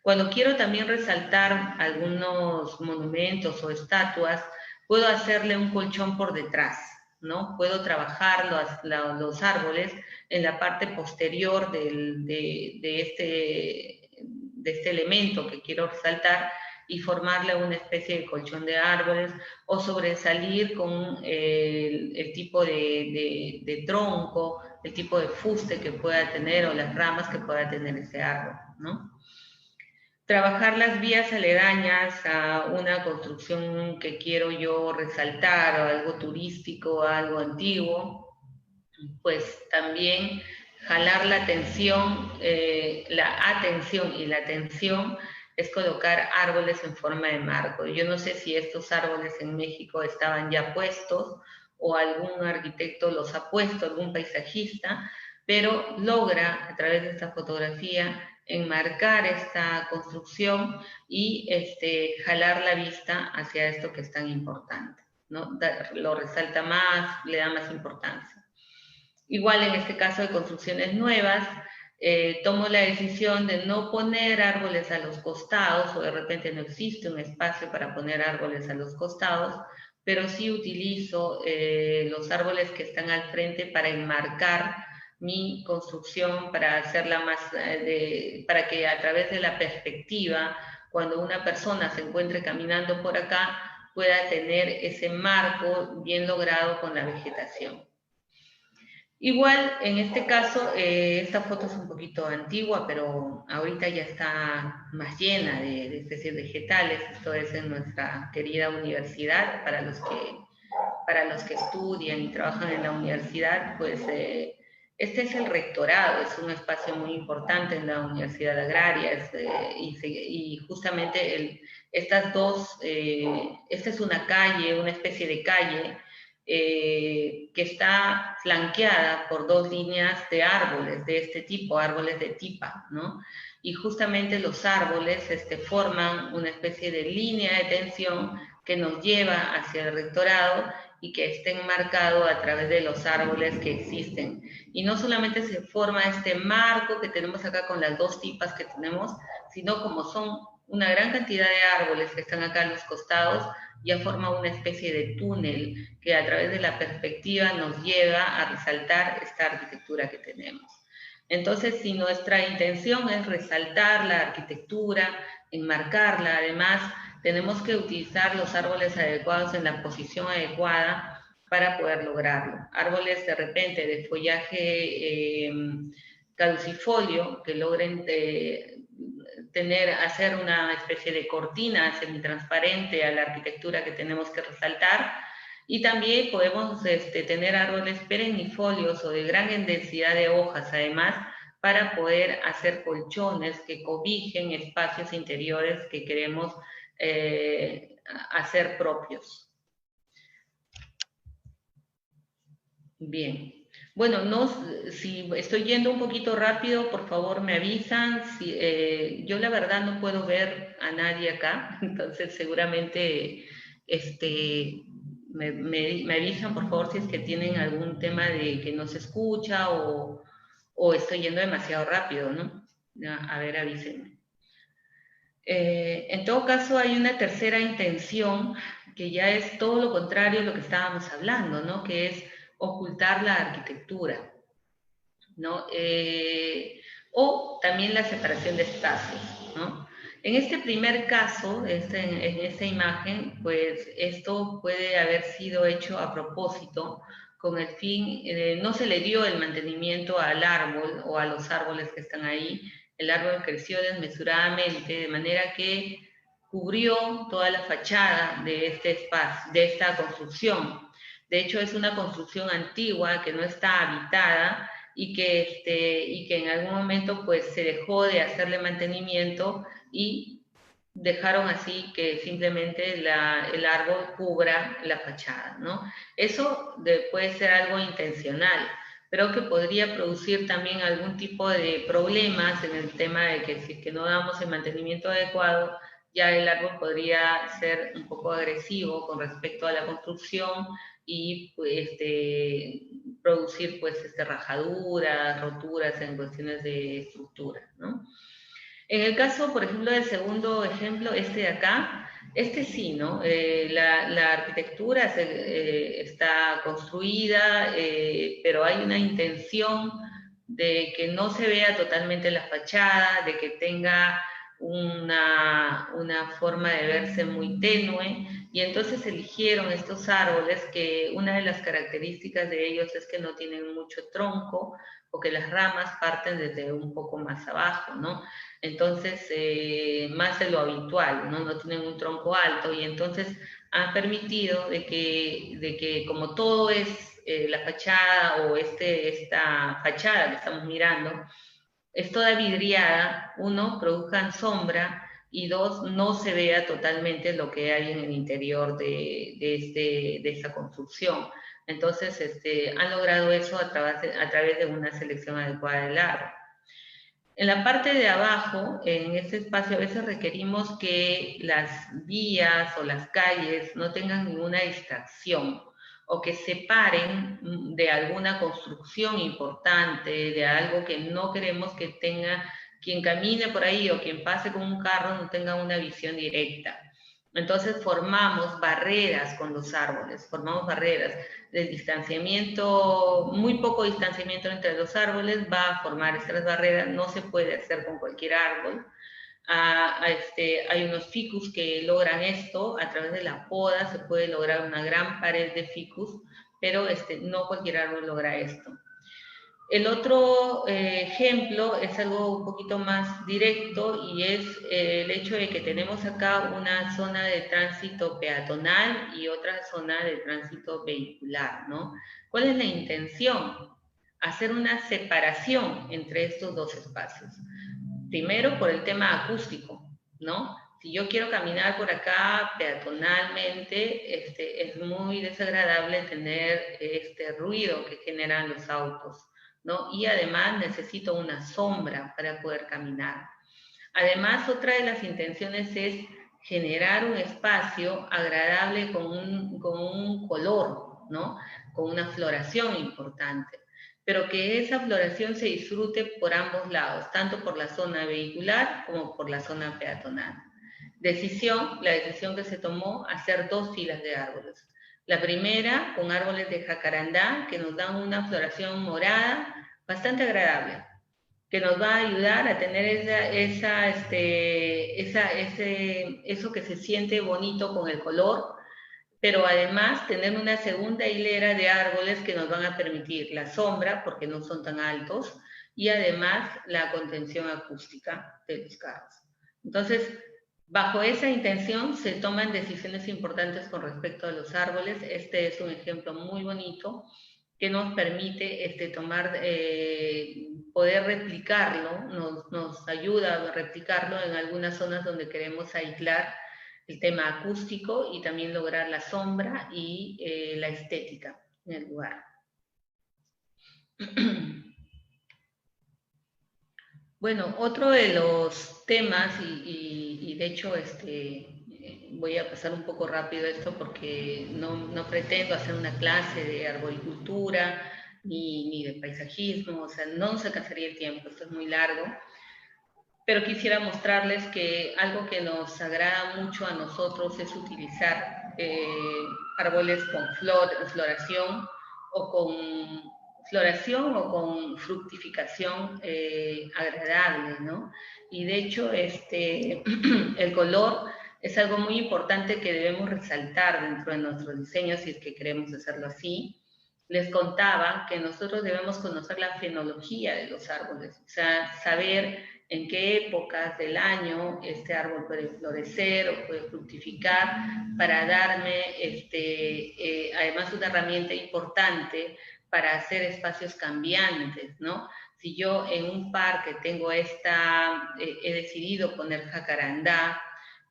Cuando quiero también resaltar algunos monumentos o estatuas, puedo hacerle un colchón por detrás, ¿no? Puedo trabajar los árboles en la parte posterior de este elemento que quiero resaltar y formarle una especie de colchón de árboles o sobresalir con el tipo de tronco, el tipo de fuste que pueda tener o las ramas que pueda tener ese árbol, ¿no? Trabajar las vías aledañas a una construcción que quiero yo resaltar, o algo turístico, algo antiguo, pues también jalar la atención y la atención es colocar árboles en forma de marco. Yo no sé si estos árboles en México estaban ya puestos o algún arquitecto los ha puesto, algún paisajista, pero logra a través de esta fotografía enmarcar esta construcción y jalar la vista hacia esto que es tan importante, ¿no? Lo resalta más, le da más importancia. Igual en este caso de construcciones nuevas, tomo la decisión de no poner árboles a los costados, o de repente no existe un espacio para poner árboles a los costados, pero sí utilizo los árboles que están al frente para enmarcar mi construcción, para hacerla más, para que a través de la perspectiva, cuando una persona se encuentre caminando por acá, pueda tener ese marco bien logrado con la vegetación. Igual, en este caso, esta foto es un poquito antigua, pero ahorita ya está más llena de especies vegetales. Esto es en nuestra querida universidad. Para los que estudian y trabajan en la universidad, pues este es el rectorado, es un espacio muy importante en la Universidad Agraria, y justamente esta es una calle, una especie de calle, que está flanqueada por dos líneas de árboles de este tipo, árboles de tipa, ¿no? Y justamente los árboles forman una especie de línea de tensión que nos lleva hacia el rectorado y que está enmarcado a través de los árboles que existen. Y no solamente se forma este marco que tenemos acá con las dos tipas que tenemos, sino como son una gran cantidad de árboles que están acá a los costados, ya forma una especie de túnel que a través de la perspectiva nos lleva a resaltar esta arquitectura que tenemos. Entonces, si nuestra intención es resaltar la arquitectura, enmarcarla, además, tenemos que utilizar los árboles adecuados en la posición adecuada para poder lograrlo. Árboles de repente de follaje caducifolio que logren hacer una especie de cortina semitransparente a la arquitectura que tenemos que resaltar, y también podemos tener árboles perennifolios o de gran densidad de hojas, además, para poder hacer colchones que cobijen espacios interiores que queremos hacer propios. Bien. Bueno, si estoy yendo un poquito rápido, por favor me avisan. Yo la verdad no puedo ver a nadie acá, entonces seguramente me avisan, por favor, si es que tienen algún tema de que no se escucha o estoy yendo demasiado rápido, ¿no? A ver, avísenme. En todo caso, hay una tercera intención que ya es todo lo contrario a lo que estábamos hablando, ¿no? Que es ocultar la arquitectura, ¿no? O también la separación de espacios, ¿no? En este primer caso, en esta imagen, pues esto puede haber sido hecho a propósito con el fin, no se le dio el mantenimiento al árbol o a los árboles que están ahí. El árbol creció desmesuradamente, de manera que cubrió toda la fachada de este espacio, de esta construcción. De hecho, es una construcción antigua que no está habitada y que en algún momento pues se dejó de hacerle mantenimiento y dejaron así que simplemente el árbol cubra la fachada, ¿no? Eso puede ser algo intencional, pero que podría producir también algún tipo de problemas en el tema de que si es que no damos el mantenimiento adecuado, ya el árbol podría ser un poco agresivo con respecto a la construcción y pues, producir pues rajaduras, roturas en cuestiones de estructura, ¿no? En el caso, por ejemplo, del segundo ejemplo, de acá, sí, ¿no? La arquitectura está construida, pero hay una intención de que no se vea totalmente la fachada, de que tenga una forma de verse muy tenue, y entonces eligieron estos árboles que una de las características de ellos es que no tienen mucho tronco o que las ramas parten desde un poco más abajo, ¿no? Entonces, más de lo habitual, ¿no? No tienen un tronco alto, y entonces ha permitido de que como todo es la fachada o esta fachada que estamos mirando es toda vidriada, uno, produzcan sombra, y dos, no se vea totalmente lo que hay en el interior de esta construcción. Entonces, han logrado eso a través de una selección adecuada del árbol. En la parte de abajo, en este espacio, a veces requerimos que las vías o las calles no tengan ninguna distracción o que separen de alguna construcción importante, de algo que no queremos que tenga quien camine por ahí o quien pase con un carro no tenga una visión directa. Entonces formamos barreras con los árboles, formamos barreras de distanciamiento, muy poco distanciamiento entre los árboles va a formar estas barreras, no se puede hacer con cualquier árbol. Hay unos ficus que logran esto, a través de la poda se puede lograr una gran pared de ficus, pero no cualquier árbol logra esto. El otro ejemplo es algo un poquito más directo y es el hecho de que tenemos acá una zona de tránsito peatonal y otra zona de tránsito vehicular, ¿no? ¿Cuál es la intención? Hacer una separación entre estos dos espacios. Primero, por el tema acústico, ¿no? Si yo quiero caminar por acá peatonalmente, es muy desagradable tener este ruido que generan los autos, ¿no? Y además necesito una sombra para poder caminar. Además, otra de las intenciones es generar un espacio agradable con un color, ¿no? Con una floración importante, pero que esa floración se disfrute por ambos lados, tanto por la zona vehicular como por la zona peatonal. La decisión que se tomó, hacer 2 filas de árboles. La primera, con árboles de jacarandá, que nos dan una floración morada bastante agradable, que nos va a ayudar a tener eso que se siente bonito con el color, pero además tener una segunda hilera de árboles que nos van a permitir la sombra, porque no son tan altos, y además la contención acústica de los carros. Entonces, bajo esa intención se toman decisiones importantes con respecto a los árboles. Este es un ejemplo muy bonito que nos permite poder replicarlo, nos ayuda a replicarlo en algunas zonas donde queremos aislar el tema acústico y también lograr la sombra y la estética en el lugar. Bueno, otro de los temas, y de hecho voy a pasar un poco rápido esto porque no pretendo hacer una clase de arboricultura ni de paisajismo, o sea, no nos alcanzaría el tiempo, esto es muy largo, pero quisiera mostrarles que algo que nos agrada mucho a nosotros es utilizar árboles con floración o con fructificación agradable, ¿no? Y de hecho, el color es algo muy importante que debemos resaltar dentro de nuestros diseños si es que queremos hacerlo así. Les contaba que nosotros debemos conocer la fenología de los árboles, o sea, saber en qué épocas del año este árbol puede florecer o puede fructificar para darme, además, una herramienta importante para hacer espacios cambiantes, ¿no? Si yo en un parque tengo he decidido poner jacarandá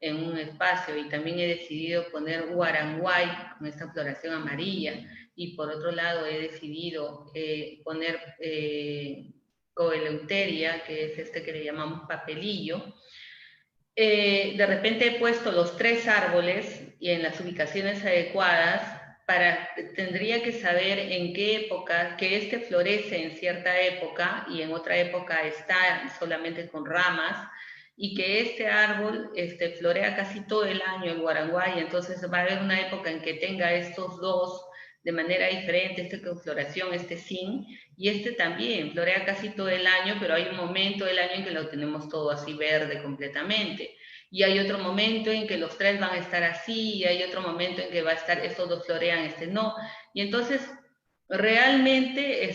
en un espacio y también he decidido poner guaranguay con esta floración amarilla y por otro lado he decidido poner coeleuteria, que es que le llamamos papelillo, de repente he puesto los 3 árboles y en las ubicaciones adecuadas, tendría que saber en qué época, que florece en cierta época y en otra época está solamente con ramas, y que este árbol florea casi todo el año en guaranguay, entonces va a haber una época en que tenga estos dos de manera diferente, con floración, sin, y también florea casi todo el año, pero hay un momento del año en que lo tenemos todo así verde completamente. Y hay otro momento en que los 3 van a estar así, y hay otro momento en que va a estar, estos 2 florean, no. Y entonces, realmente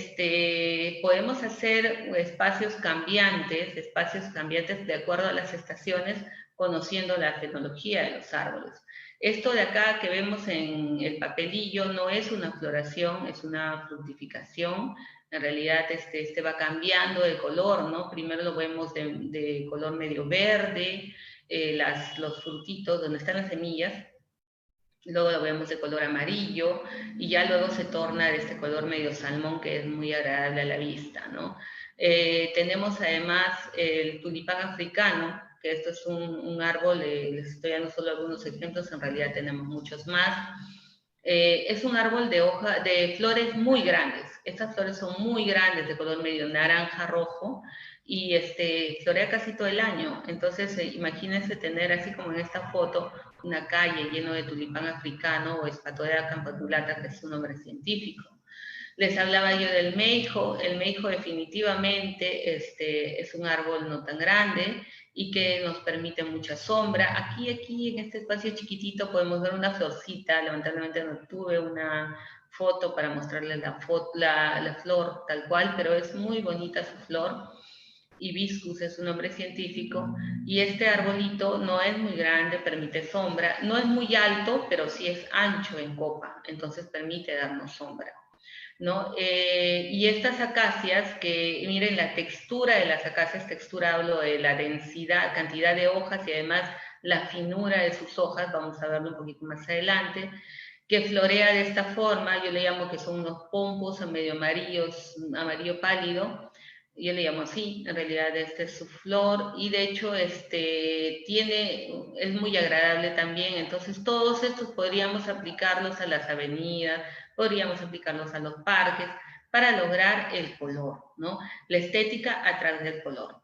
podemos hacer espacios cambiantes de acuerdo a las estaciones, conociendo la fenología de los árboles. Esto de acá que vemos en el papelillo no es una floración, es una fructificación. En realidad este va cambiando de color, ¿no? Primero lo vemos de color medio verde, los frutitos donde están las semillas, luego lo vemos de color amarillo y ya luego se torna de este color medio salmón que es muy agradable a la vista, ¿no? Tenemos además el tulipán africano, que esto es un árbol, les estoy dando solo algunos ejemplos, en realidad tenemos muchos más. Es un árbol de flores muy grandes. Estas flores son muy grandes, de color medio naranja, rojo, y florea casi todo el año. Entonces, imagínense tener, así como en esta foto, una calle lleno de tulipán africano o Spatolea campanulata, que es su nombre científico. Les hablaba yo del meijo. El meijo definitivamente es un árbol no tan grande y que nos permite mucha sombra. Aquí en este espacio chiquitito podemos ver una florcita. Lamentablemente no tuve una foto para mostrarles la flor tal cual, pero es muy bonita su flor. Hibiscus es su nombre científico, y este arbolito no es muy grande, permite sombra, no es muy alto, pero sí es ancho en copa, entonces permite darnos sombra, ¿no? Y estas acacias, que miren la textura de las acacias, textura hablo de la densidad, cantidad de hojas y además la finura de sus hojas, vamos a verlo un poquito más adelante, que florea de esta forma. Yo le llamo que son unos pompos medio amarillos, amarillo pálido, yo le llamo así. En realidad este es su flor y de hecho es muy agradable también. Entonces todos estos podríamos aplicarlos a las avenidas, podríamos aplicarlos a los parques para lograr el color, ¿no? La estética a través del color.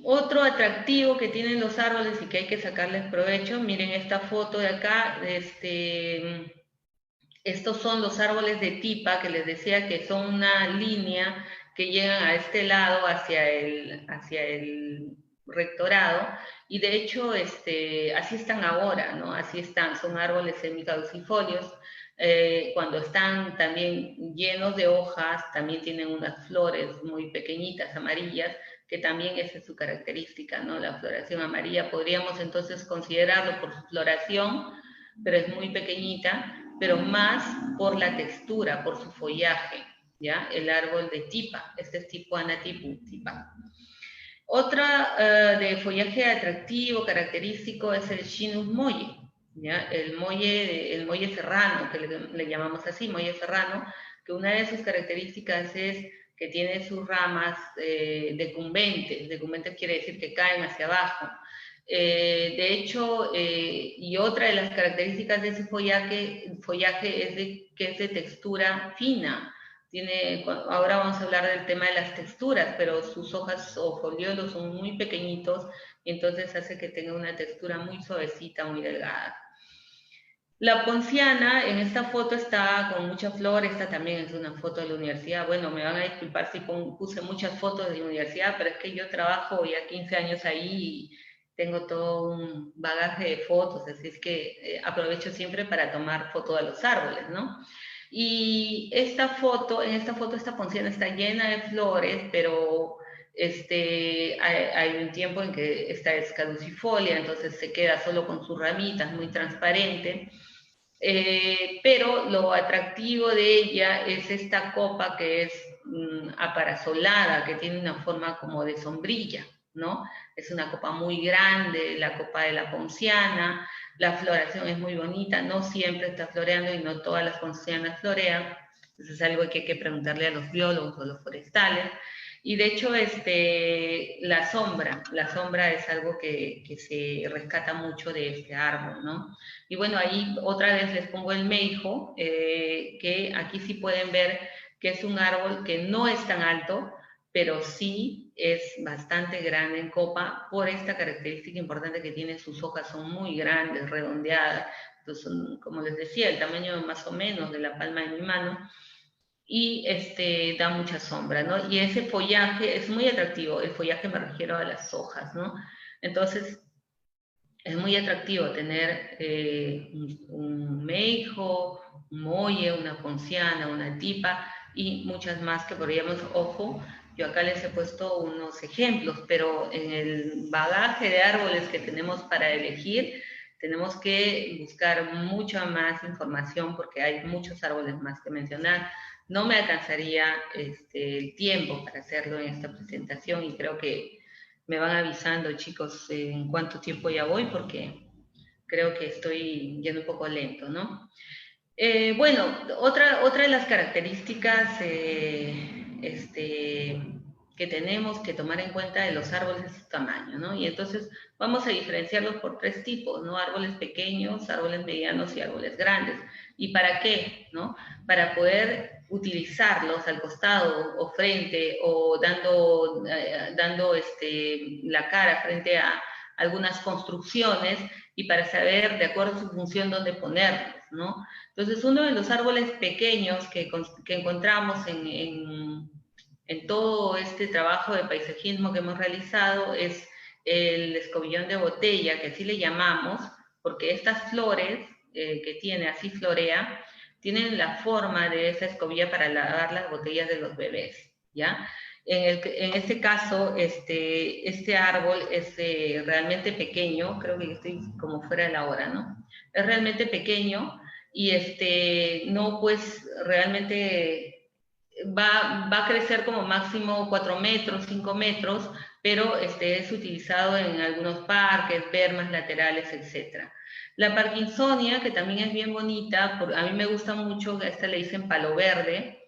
Otro atractivo que tienen los árboles y que hay que sacarles provecho, miren esta foto de acá, estos son los árboles de tipa, que les decía que son una línea que llegan a este lado hacia el rectorado, y de hecho así están ahora, ¿no? Así están, son árboles semicaducifolios. Cuando están también llenos de hojas, también tienen unas flores muy pequeñitas, amarillas, que también esa es su característica, ¿no? La floración amarilla, podríamos entonces considerarlo por su floración, pero es muy pequeñita, pero más por la textura, por su follaje, ¿ya? El árbol de tipa, este es tipo Anatipu, tipa. Otra de follaje atractivo, característico, es el Chinus molle, ¿ya? El molle serrano, que le llamamos así, molle serrano, que una de sus características es que tiene sus ramas decumbentes quiere decir que caen hacia abajo. De hecho, y otra de las características de ese follaje es que es de textura fina. Ahora vamos a hablar del tema de las texturas, pero sus hojas o foliolos son muy pequeñitos y entonces hace que tenga una textura muy suavecita, muy delgada. La ponciana en esta foto está con mucha flor. Esta también es una foto de la universidad. Bueno, me van a disculpar si puse muchas fotos de la universidad, pero es que yo trabajo ya 15 años ahí y tengo todo un bagaje de fotos, así es que aprovecho siempre para tomar fotos de los árboles, ¿no? Y en esta foto esta ponciana está llena de flores, pero hay un tiempo en que está caducifolia, entonces se queda solo con sus ramitas, muy transparente. Pero lo atractivo de ella es esta copa que es aparasolada, que tiene una forma como de sombrilla, ¿no? Es una copa muy grande, la copa de la ponciana. La floración es muy bonita, no siempre está floreando y no todas las poncianas florean. Eso es algo que hay que preguntarle a los biólogos o a los forestales. Y de hecho, la sombra es algo que se rescata mucho de este árbol, ¿no? Y bueno, ahí otra vez les pongo el meijo, que aquí sí pueden ver que es un árbol que no es tan alto, pero sí es bastante grande en copa por esta característica importante que tiene. Sus hojas son muy grandes, redondeadas, entonces son, como les decía, el tamaño más o menos de la palma de mi mano, y da mucha sombra, ¿no? Y ese follaje es muy atractivo. El follaje me refiero a las hojas, ¿no? Entonces, es muy atractivo tener un meijo, un molle, una ponciana, una tipa, y muchas más que podríamos, ojo, yo acá les he puesto unos ejemplos, pero en el bagaje de árboles que tenemos para elegir, tenemos que buscar mucha más información porque hay muchos árboles más que mencionar. No me alcanzaría el tiempo para hacerlo en esta presentación y creo que me van avisando, chicos, en cuánto tiempo ya voy porque creo que estoy yendo un poco lento, ¿no? Bueno, otra de las características que tenemos que tomar en cuenta de los árboles es su tamaño, ¿no? Y entonces vamos a diferenciarlos por tres tipos, ¿no? Árboles pequeños, árboles medianos y árboles grandes. ¿Y para qué? ¿No? Para poder utilizarlos al costado o frente o dando la cara frente a algunas construcciones y para saber de acuerdo a su función dónde ponerlos, ¿no? Entonces, uno de los árboles pequeños que encontramos en todo este trabajo de paisajismo que hemos realizado es el escobillón de botella, que así le llamamos, porque estas flores que tiene, así florea, tienen la forma de esa escobilla para lavar las botellas de los bebés, ¿ya? En este caso, este árbol es realmente pequeño, creo que estoy como fuera de la hora, ¿no? Es realmente pequeño y no, pues realmente va a crecer como máximo 4 metros, 5 metros, pero es utilizado en algunos parques, bermas laterales, etc. La Parkinsonia, que también es bien bonita, a mí me gusta mucho, a esta le dicen palo verde,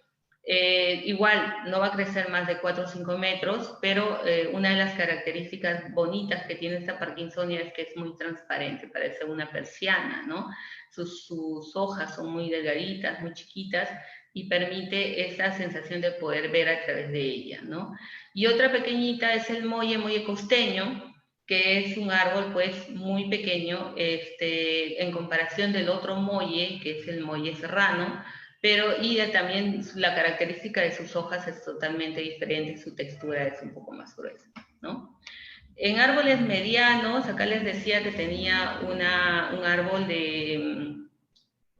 igual no va a crecer más de 4 o 5 metros, pero una de las características bonitas que tiene esta Parkinsonia es que es muy transparente, parece una persiana, ¿no? Sus hojas son muy delgaditas, muy chiquitas, y permite esa sensación de poder ver a través de ella, ¿no? Y otra pequeñita es el molle costeño, que es un árbol pues muy pequeño en comparación del otro molle, que es el molle serrano, pero y también la característica de sus hojas es totalmente diferente, su textura es un poco más gruesa, ¿no? En árboles medianos, acá les decía que tenía un árbol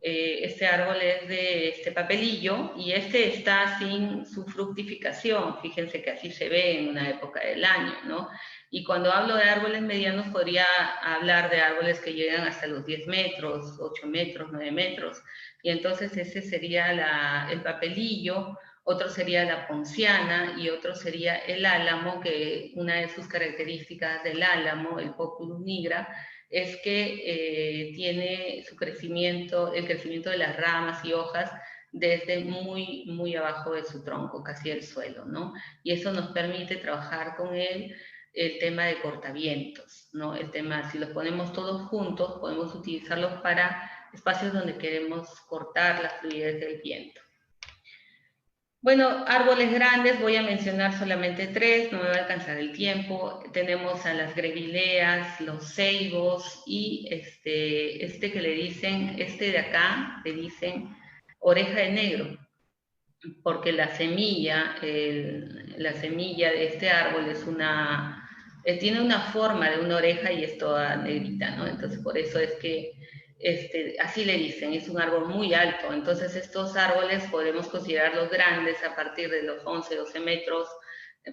este árbol es de este papelillo y este está sin su fructificación. Fíjense que así se ve en una época del año, ¿no? Y cuando hablo de árboles medianos podría hablar de árboles que llegan hasta los 10 metros, 8 metros, 9 metros. Y entonces ese sería el papelillo, otro sería la ponciana y otro sería el álamo, que una de sus características del álamo, el Populus nigra, es que tiene su crecimiento, el crecimiento de las ramas y hojas desde muy, muy abajo de su tronco, casi el suelo, ¿no? Y eso nos permite trabajar con él el tema de cortavientos, ¿no? El tema, si los ponemos todos juntos, podemos utilizarlos para espacios donde queremos cortar la fluidez del viento. Bueno, árboles grandes, voy a mencionar solamente tres, no me va a alcanzar el tiempo. Tenemos a las grevileas, los ceibos y que le dicen, de acá, le dicen oreja de negro, porque la semilla de este árbol es tiene una forma de una oreja y es toda negrita, ¿no? Entonces por eso es que así le dicen, es un árbol muy alto. Entonces estos árboles podemos considerarlos grandes a partir de los 11, 12 metros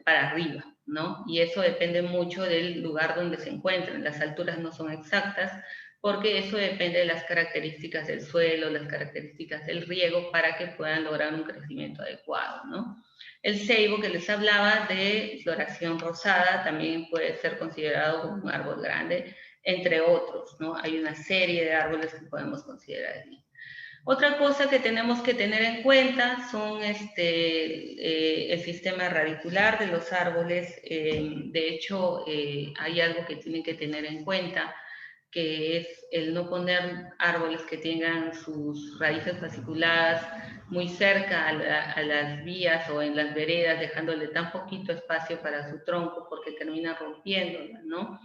para arriba, ¿no? Y eso depende mucho del lugar donde se encuentran. Las alturas no son exactas porque eso depende de las características del suelo, las características del riego para que puedan lograr un crecimiento adecuado, ¿no? El ceibo que les hablaba de floración rosada también puede ser considerado como un árbol grande, entre otros, ¿no? Hay una serie de árboles que podemos considerar allí. Otra cosa que tenemos que tener en cuenta son el sistema radicular de los árboles. De hecho, hay algo que tienen que tener en cuenta, que es el no poner árboles que tengan sus raíces fasciculadas muy cerca a las vías o en las veredas, dejándole tan poquito espacio para su tronco porque termina rompiéndola, ¿no?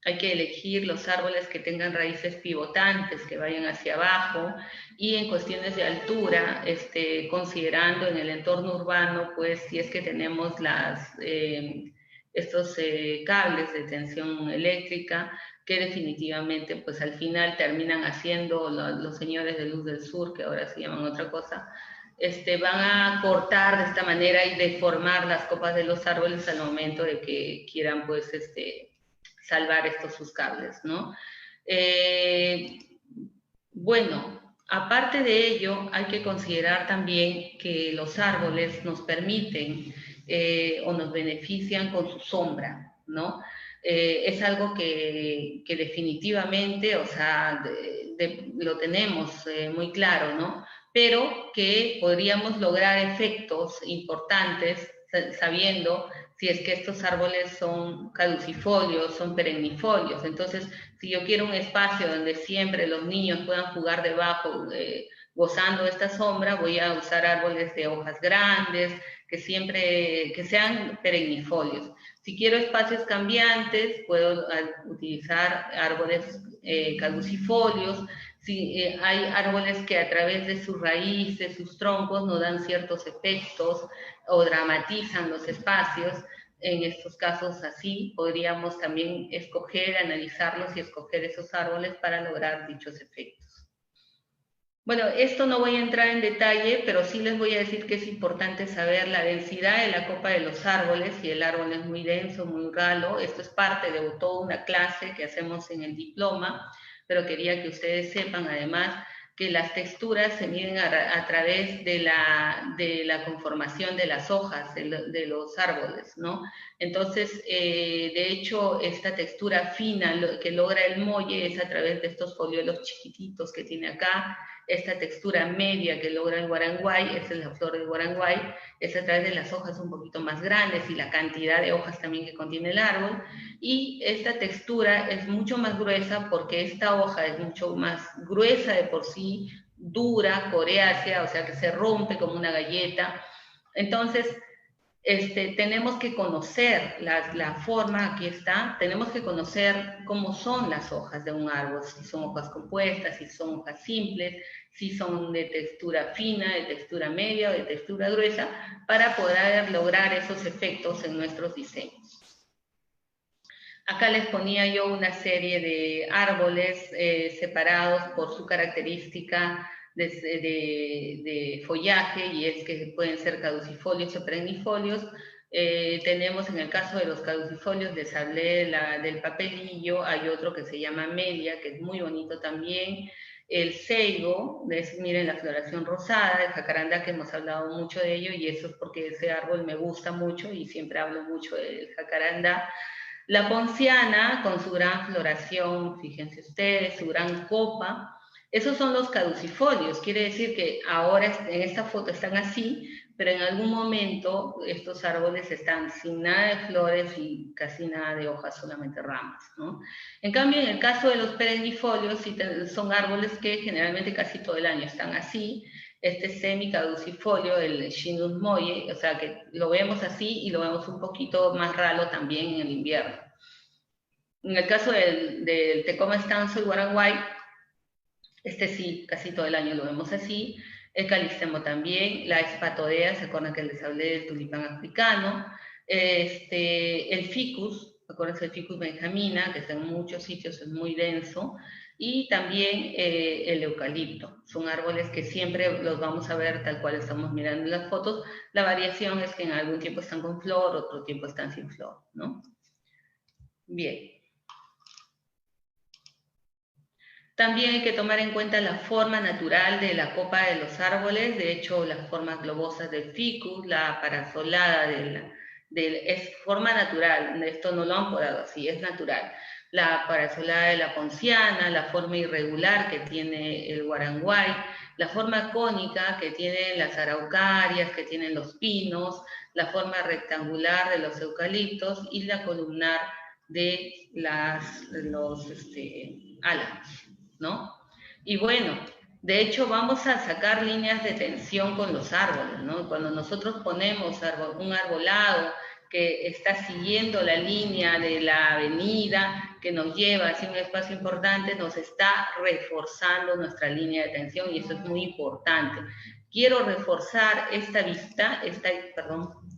Hay que elegir los árboles que tengan raíces pivotantes, que vayan hacia abajo, y en cuestiones de altura, considerando en el entorno urbano, pues si es que tenemos estos cables de tensión eléctrica, que definitivamente pues al final terminan haciendo los señores de Luz del Sur, que ahora se llaman otra cosa, van a cortar de esta manera y deformar las copas de los árboles al momento de que quieran, pues, salvar estos sus cables, ¿no? Bueno, aparte de ello, hay que considerar también que los árboles nos permiten o nos benefician con su sombra, ¿no? Es algo que definitivamente, o sea, lo tenemos muy claro, ¿no? Pero que podríamos lograr efectos importantes sabiendo si es que estos árboles son caducifolios, son perennifolios. Entonces, si yo quiero un espacio donde siempre los niños puedan jugar debajo, gozando de esta sombra, voy a usar árboles de hojas grandes, que sean perennifolios. Si quiero espacios cambiantes, puedo utilizar árboles caducifolios. Si hay árboles que a través de sus raíces, sus troncos, nos dan ciertos efectos o dramatizan los espacios. En estos casos así podríamos también escoger, analizarlos y escoger esos árboles para lograr dichos efectos. Bueno, esto no voy a entrar en detalle, pero sí les voy a decir que es importante saber la densidad de la copa de los árboles. Si el árbol es muy denso, muy ralo, esto es parte de toda una clase que hacemos en el diploma, pero quería que ustedes sepan además que las texturas se miden a través de la conformación de las hojas de los árboles, ¿no? Entonces, de hecho, esta textura fina que logra el molle es a través de estos foliolos chiquititos que tiene acá. Esta textura media que logra el guaranguay, esa es la flor del guaranguay, es a través de las hojas un poquito más grandes y la cantidad de hojas también que contiene el árbol. Y esta textura es mucho más gruesa porque esta hoja es mucho más gruesa de por sí, dura, coreácea, o sea que se rompe como una galleta. Entonces, tenemos que conocer la forma, aquí está, tenemos que conocer cómo son las hojas de un árbol, si son hojas compuestas, si son hojas simples, si son de textura fina, de textura media o de textura gruesa, para poder lograr esos efectos en nuestros diseños. Acá les ponía yo una serie de árboles separados por su característica de follaje, y es que pueden ser caducifolios o perennifolios. Tenemos en el caso de los caducifolios, les hablé del papelillo, hay otro que se llama media, que es muy bonito también. El ceibo, miren la floración rosada, el jacarandá, que hemos hablado mucho de ello, y eso es porque ese árbol me gusta mucho y siempre hablo mucho del jacarandá. La ponciana, con su gran floración, fíjense ustedes, su gran copa, esos son los caducifolios. Quiere decir que ahora en esta foto están así, pero en algún momento estos árboles están sin nada de flores y casi nada de hojas, solamente ramas, ¿no? En cambio, en el caso de los perennifolios, son árboles que generalmente casi todo el año están así. Este semicaducifolio, el Schinus molle, o sea que lo vemos así y lo vemos un poquito más ralo también en el invierno. En el caso del Tecoma estanzo y guaranguay, sí, casi todo el año lo vemos así. El calistemo también, la espatodea, ¿se acuerdan que les hablé del tulipán africano? El ficus, acuérdense del ficus benjamina, que está en muchos sitios, es muy denso. Y también el eucalipto. Son árboles que siempre los vamos a ver tal cual estamos mirando en las fotos. La variación es que en algún tiempo están con flor, otro tiempo están sin flor, ¿no? Bien. También hay que tomar en cuenta la forma natural de la copa de los árboles. De hecho, las formas globosas del ficus, la parasolada es forma natural. Esto no lo han podado así, es natural. La parasolada de la ponciana, la forma irregular que tiene el guaranguay, la forma cónica que tienen las araucarias, que tienen los pinos, la forma rectangular de los eucaliptos y la columnar de los álamos, ¿no? Y bueno, de hecho vamos a sacar líneas de tensión con los árboles, ¿no? Cuando nosotros ponemos un arbolado que está siguiendo la línea de la avenida que nos lleva hacia un espacio importante, nos está reforzando nuestra línea de tensión, y eso es muy importante. Quiero reforzar esta vista,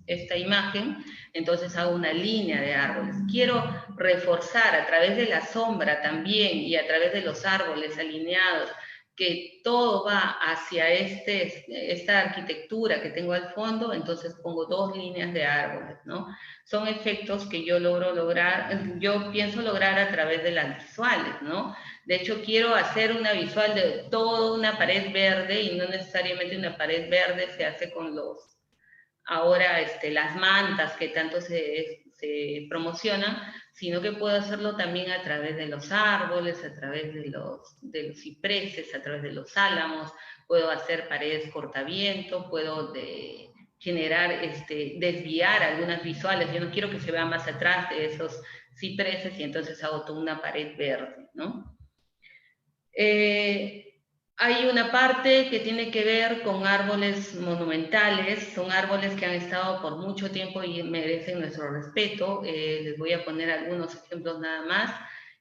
esta imagen, entonces hago una línea de árboles. Quiero reforzar a través de la sombra también y a través de los árboles alineados que todo va hacia esta arquitectura que tengo al fondo, entonces pongo 2 líneas de árboles, ¿no? Son efectos que yo pienso lograr a través de las visuales, ¿no? De hecho, quiero hacer una visual de toda una pared verde y no necesariamente una pared verde se hace con ahora las mantas que tanto se promocionan, sino que puedo hacerlo también a través de los árboles, a través de los cipreses, a través de los álamos, puedo hacer paredes cortaviento, puedo generar, desviar algunas visuales, yo no quiero que se vea más atrás de esos cipreses y entonces hago toda una pared verde, ¿no? Hay una parte que tiene que ver con árboles monumentales, son árboles que han estado por mucho tiempo y merecen nuestro respeto. Les voy a poner algunos ejemplos nada más.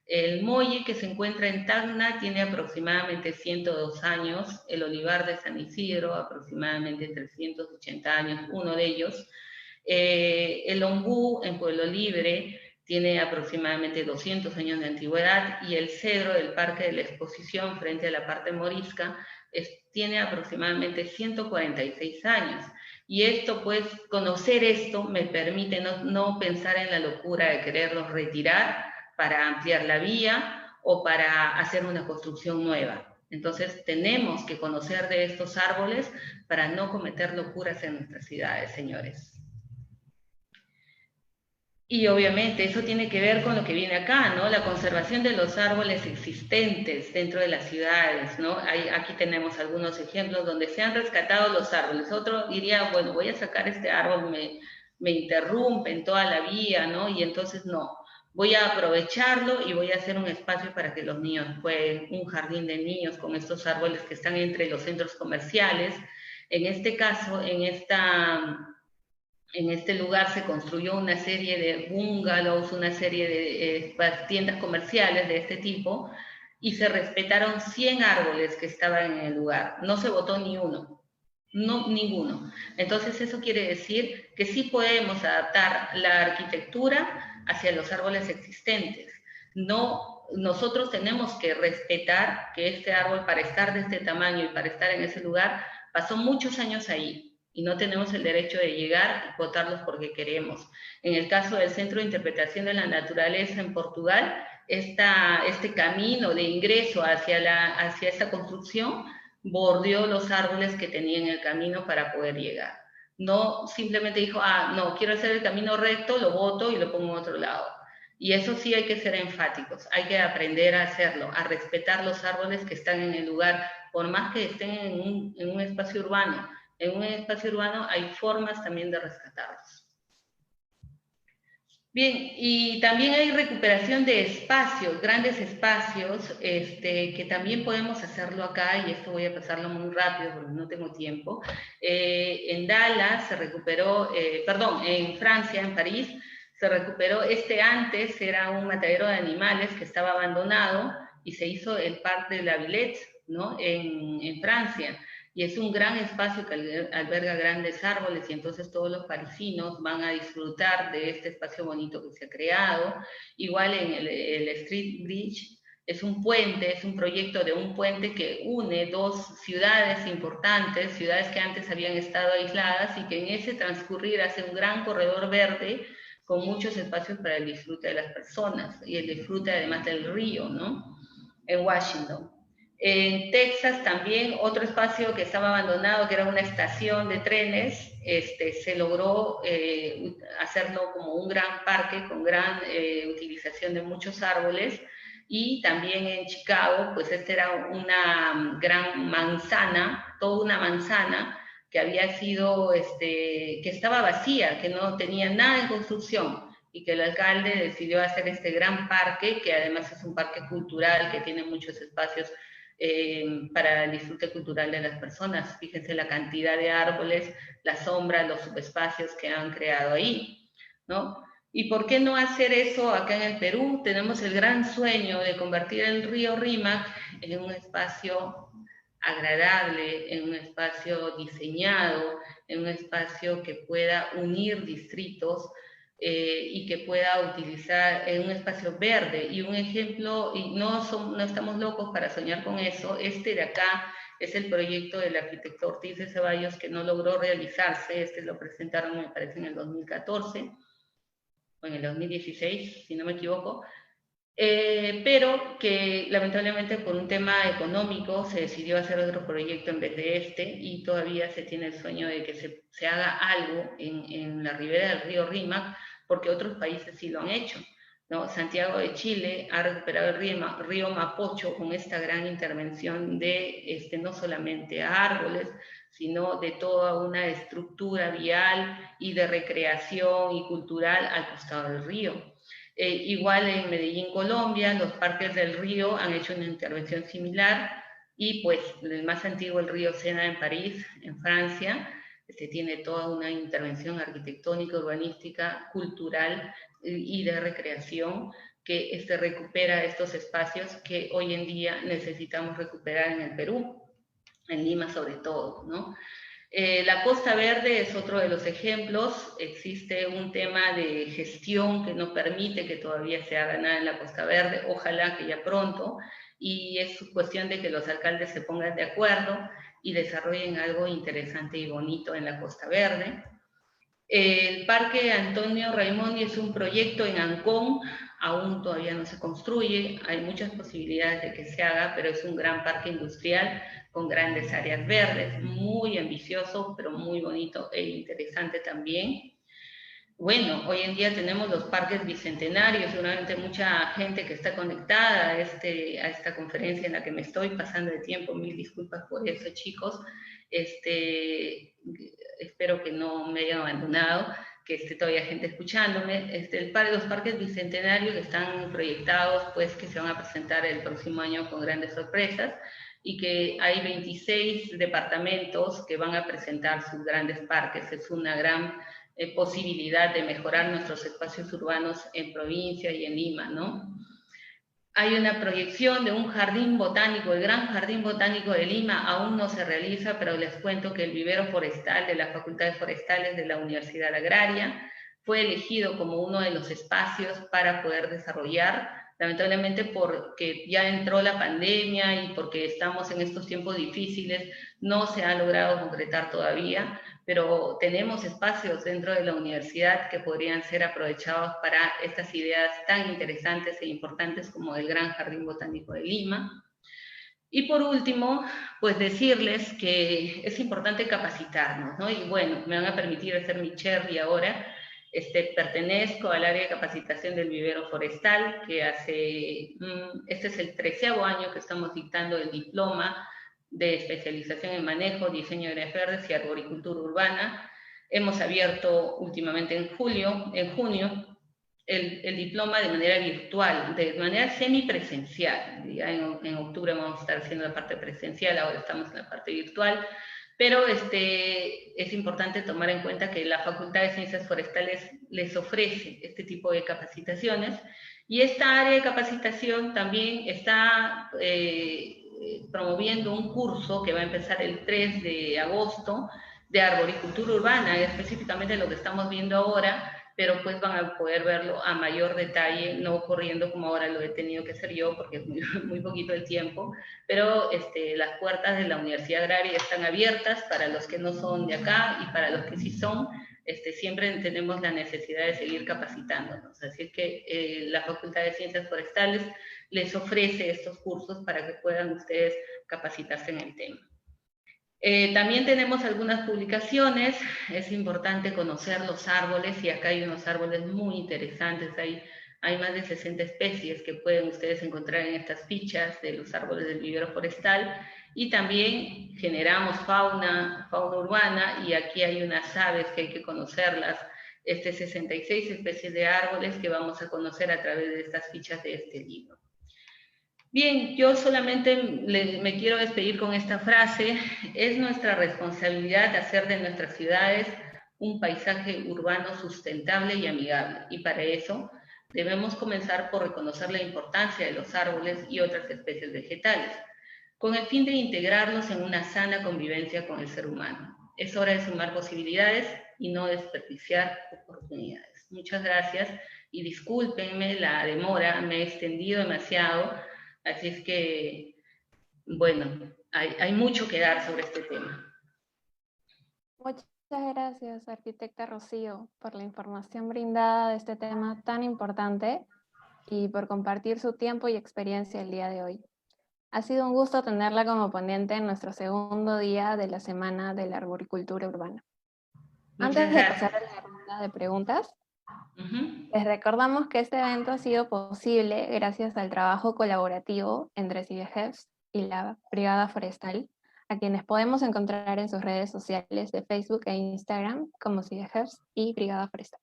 El molle que se encuentra en Tacna tiene aproximadamente 102 años, el olivar de San Isidro aproximadamente 380 años, uno de ellos. El ombú en Pueblo Libre tiene aproximadamente 200 años de antigüedad y el cedro del Parque de la Exposición frente a la parte morisca tiene aproximadamente 146 años. Y esto, pues, conocer esto me permite no pensar en la locura de quererlos retirar para ampliar la vía o para hacer una construcción nueva. Entonces, tenemos que conocer de estos árboles para no cometer locuras en nuestras ciudades, señores. Y obviamente eso tiene que ver con lo que viene acá, ¿no? La conservación de los árboles existentes dentro de las ciudades, ¿no? Aquí tenemos algunos ejemplos donde se han rescatado los árboles. Otro diría, bueno, voy a sacar este árbol, me interrumpe en toda la vía, ¿no? Y entonces no, voy a aprovecharlo y voy a hacer un espacio para que los niños jueguen, un jardín de niños con estos árboles que están entre los centros comerciales. En este caso, en este lugar se construyó una serie de bungalows, una serie de tiendas comerciales de este tipo, y se respetaron 100 árboles que estaban en el lugar. No se botó ni uno, no, ninguno. Entonces eso quiere decir que sí podemos adaptar la arquitectura hacia los árboles existentes. No, nosotros tenemos que respetar que este árbol, para estar de este tamaño y para estar en ese lugar, pasó muchos años ahí y no tenemos el derecho de llegar y botarlos porque queremos. En el caso del Centro de Interpretación de la Naturaleza en Portugal, este camino de ingreso hacia esta construcción bordeó los árboles que tenía en el camino para poder llegar. No simplemente dijo, no, quiero hacer el camino recto, lo boto y lo pongo en otro lado. Y eso sí hay que ser enfáticos, hay que aprender a hacerlo, a respetar los árboles que están en el lugar, por más que estén en un espacio urbano. En un espacio urbano hay formas también de rescatarlos. Bien, y también hay recuperación de espacios, grandes espacios, que también podemos hacerlo acá, y esto voy a pasarlo muy rápido porque no tengo tiempo. En Dallas se recuperó, en Francia, en París, se recuperó, antes era un matadero de animales que estaba abandonado y se hizo el Parc de la Villette, ¿no? En Francia. Y es un gran espacio que alberga grandes árboles y entonces todos los parisinos van a disfrutar de este espacio bonito que se ha creado. Igual en el Street Bridge es un puente, es un proyecto de un puente que une dos ciudades importantes, ciudades que antes habían estado aisladas y que en ese transcurrir hace un gran corredor verde con muchos espacios para el disfrute de las personas y el disfrute además del río, ¿no? En Washington. En Texas también otro espacio que estaba abandonado, que era una estación de trenes, se logró hacerlo como un gran parque con gran utilización de muchos árboles. Y también en Chicago, pues era una gran manzana, toda una manzana que había sido, que estaba vacía, que no tenía nada en construcción, y que el alcalde decidió hacer este gran parque, que además es un parque cultural que tiene muchos espacios para el disfrute cultural de las personas. Fíjense la cantidad de árboles, la sombra, los subespacios que han creado ahí, ¿no? ¿Y por qué no hacer eso acá en el Perú? Tenemos el gran sueño de convertir el río Rímac en un espacio agradable, en un espacio diseñado, en un espacio que pueda unir distritos, y que pueda utilizar en un espacio verde. Y un ejemplo, y no estamos locos para soñar con eso, este de acá es el proyecto del arquitecto Ortiz de Ceballos, que no logró realizarse. Este lo presentaron, me parece, en el 2014 o en el 2016, si no me equivoco, pero que lamentablemente por un tema económico se decidió hacer otro proyecto en vez de este, y todavía se tiene el sueño de que se haga algo en la ribera del río Rímac, porque otros países sí lo han hecho, ¿no? Santiago de Chile ha recuperado el río Mapocho con esta gran intervención de no solamente árboles, sino de toda una estructura vial y de recreación y cultural al costado del río. Igual en Medellín, Colombia, los parques del río han hecho una intervención similar, y pues el más antiguo, el río Sena en París, en Francia, tiene toda una intervención arquitectónica, urbanística, cultural y de recreación que recupera estos espacios que hoy en día necesitamos recuperar en el Perú, en Lima sobre todo, ¿no? La Costa Verde es otro de los ejemplos. Existe un tema de gestión que no permite que todavía se haga nada en la Costa Verde, ojalá que ya pronto, y es cuestión de que los alcaldes se pongan de acuerdo y desarrollen algo interesante y bonito en la Costa Verde. El Parque Antonio Raimondi es un proyecto en Ancón, aún todavía no se construye, hay muchas posibilidades de que se haga, pero es un gran parque industrial con grandes áreas verdes, muy ambicioso, pero muy bonito e interesante también. Bueno, hoy en día tenemos los parques bicentenarios, seguramente mucha gente que está conectada a esta conferencia en la que me estoy pasando de tiempo, mil disculpas por eso, chicos. Espero que no me hayan abandonado, que esté todavía gente escuchándome. Los parques bicentenarios están proyectados, pues, que se van a presentar el próximo año con grandes sorpresas, y que hay 26 departamentos que van a presentar sus grandes parques. Es una gran posibilidad de mejorar nuestros espacios urbanos en provincia y en Lima, ¿no? Hay una proyección de un jardín botánico, el Gran Jardín Botánico de Lima, aún no se realiza, pero les cuento que el vivero forestal de la Facultad de Forestales de la Universidad Agraria fue elegido como uno de los espacios para poder desarrollar. Lamentablemente, porque ya entró la pandemia y porque estamos en estos tiempos difíciles, no se ha logrado concretar todavía, pero tenemos espacios dentro de la universidad que podrían ser aprovechados para estas ideas tan interesantes e importantes como el Gran Jardín Botánico de Lima. Y por último, pues decirles que es importante capacitarnos, ¿no? Y bueno, me van a permitir hacer mi cherry ahora. Pertenezco al área de capacitación del vivero forestal, que este es el 13º año que estamos dictando el diploma de especialización en manejo, diseño de áreas verdes y arboricultura urbana. Hemos abierto últimamente en junio, el diploma de manera virtual, de manera semipresencial. Ya en octubre vamos a estar haciendo la parte presencial, ahora estamos en la parte virtual, pero es importante tomar en cuenta que la Facultad de Ciencias Forestales les ofrece este tipo de capacitaciones, y esta área de capacitación también está promoviendo un curso que va a empezar el 3 de agosto de arboricultura urbana, específicamente lo que estamos viendo ahora, pero pues van a poder verlo a mayor detalle, no corriendo como ahora lo he tenido que hacer yo, porque es muy poquito el tiempo, pero las puertas de la Universidad Agraria están abiertas para los que no son de acá y para los que sí son. Siempre tenemos la necesidad de seguir capacitándonos, así que la Facultad de Ciencias Forestales les ofrece estos cursos para que puedan ustedes capacitarse en el tema. También tenemos algunas publicaciones. Es importante conocer los árboles, y acá hay unos árboles muy interesantes. Hay más de 60 especies que pueden ustedes encontrar en estas fichas de los árboles del vivero forestal, y también generamos fauna urbana, y aquí hay unas aves que hay que conocerlas. 66 especies de árboles que vamos a conocer a través de estas fichas de este libro. Bien, yo solamente me quiero despedir con esta frase: es nuestra responsabilidad hacer de nuestras ciudades un paisaje urbano sustentable y amigable, y para eso debemos comenzar por reconocer la importancia de los árboles y otras especies vegetales, con el fin de integrarlos en una sana convivencia con el ser humano. Es hora de sumar posibilidades y no desperdiciar oportunidades. Muchas gracias y discúlpenme la demora, me he extendido demasiado, así es que, bueno, hay mucho que dar sobre este tema. Muchas gracias, arquitecta Rocío, por la información brindada de este tema tan importante y por compartir su tiempo y experiencia el día de hoy. Ha sido un gusto tenerla como ponente en nuestro segundo día de la Semana de la Arboricultura Urbana. Muchas Antes de gracias. pasar a la ronda de preguntas, Uh-huh. les recordamos que este evento ha sido posible gracias al trabajo colaborativo entre CIDEGEPS y la Brigada Forestal, a quienes podemos encontrar en sus redes sociales de Facebook e Instagram como CIDEGEPS y Brigada Forestal.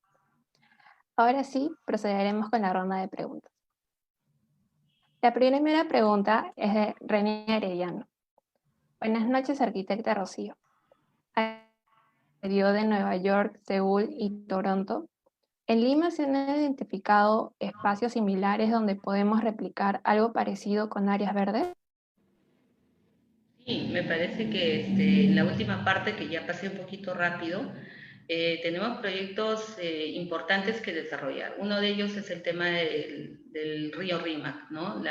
Ahora sí, procederemos con la ronda de preguntas. La primera pregunta es de René Arellano. Buenas noches, arquitecta Rocío. Dio de Nueva York, Seúl y Toronto. En Lima se han identificado espacios similares donde podemos replicar algo parecido con áreas verdes. Sí, me parece que en la última parte, que ya pasé un poquito rápido, tenemos proyectos importantes que desarrollar. Uno de ellos es el tema del río Rímac, ¿no?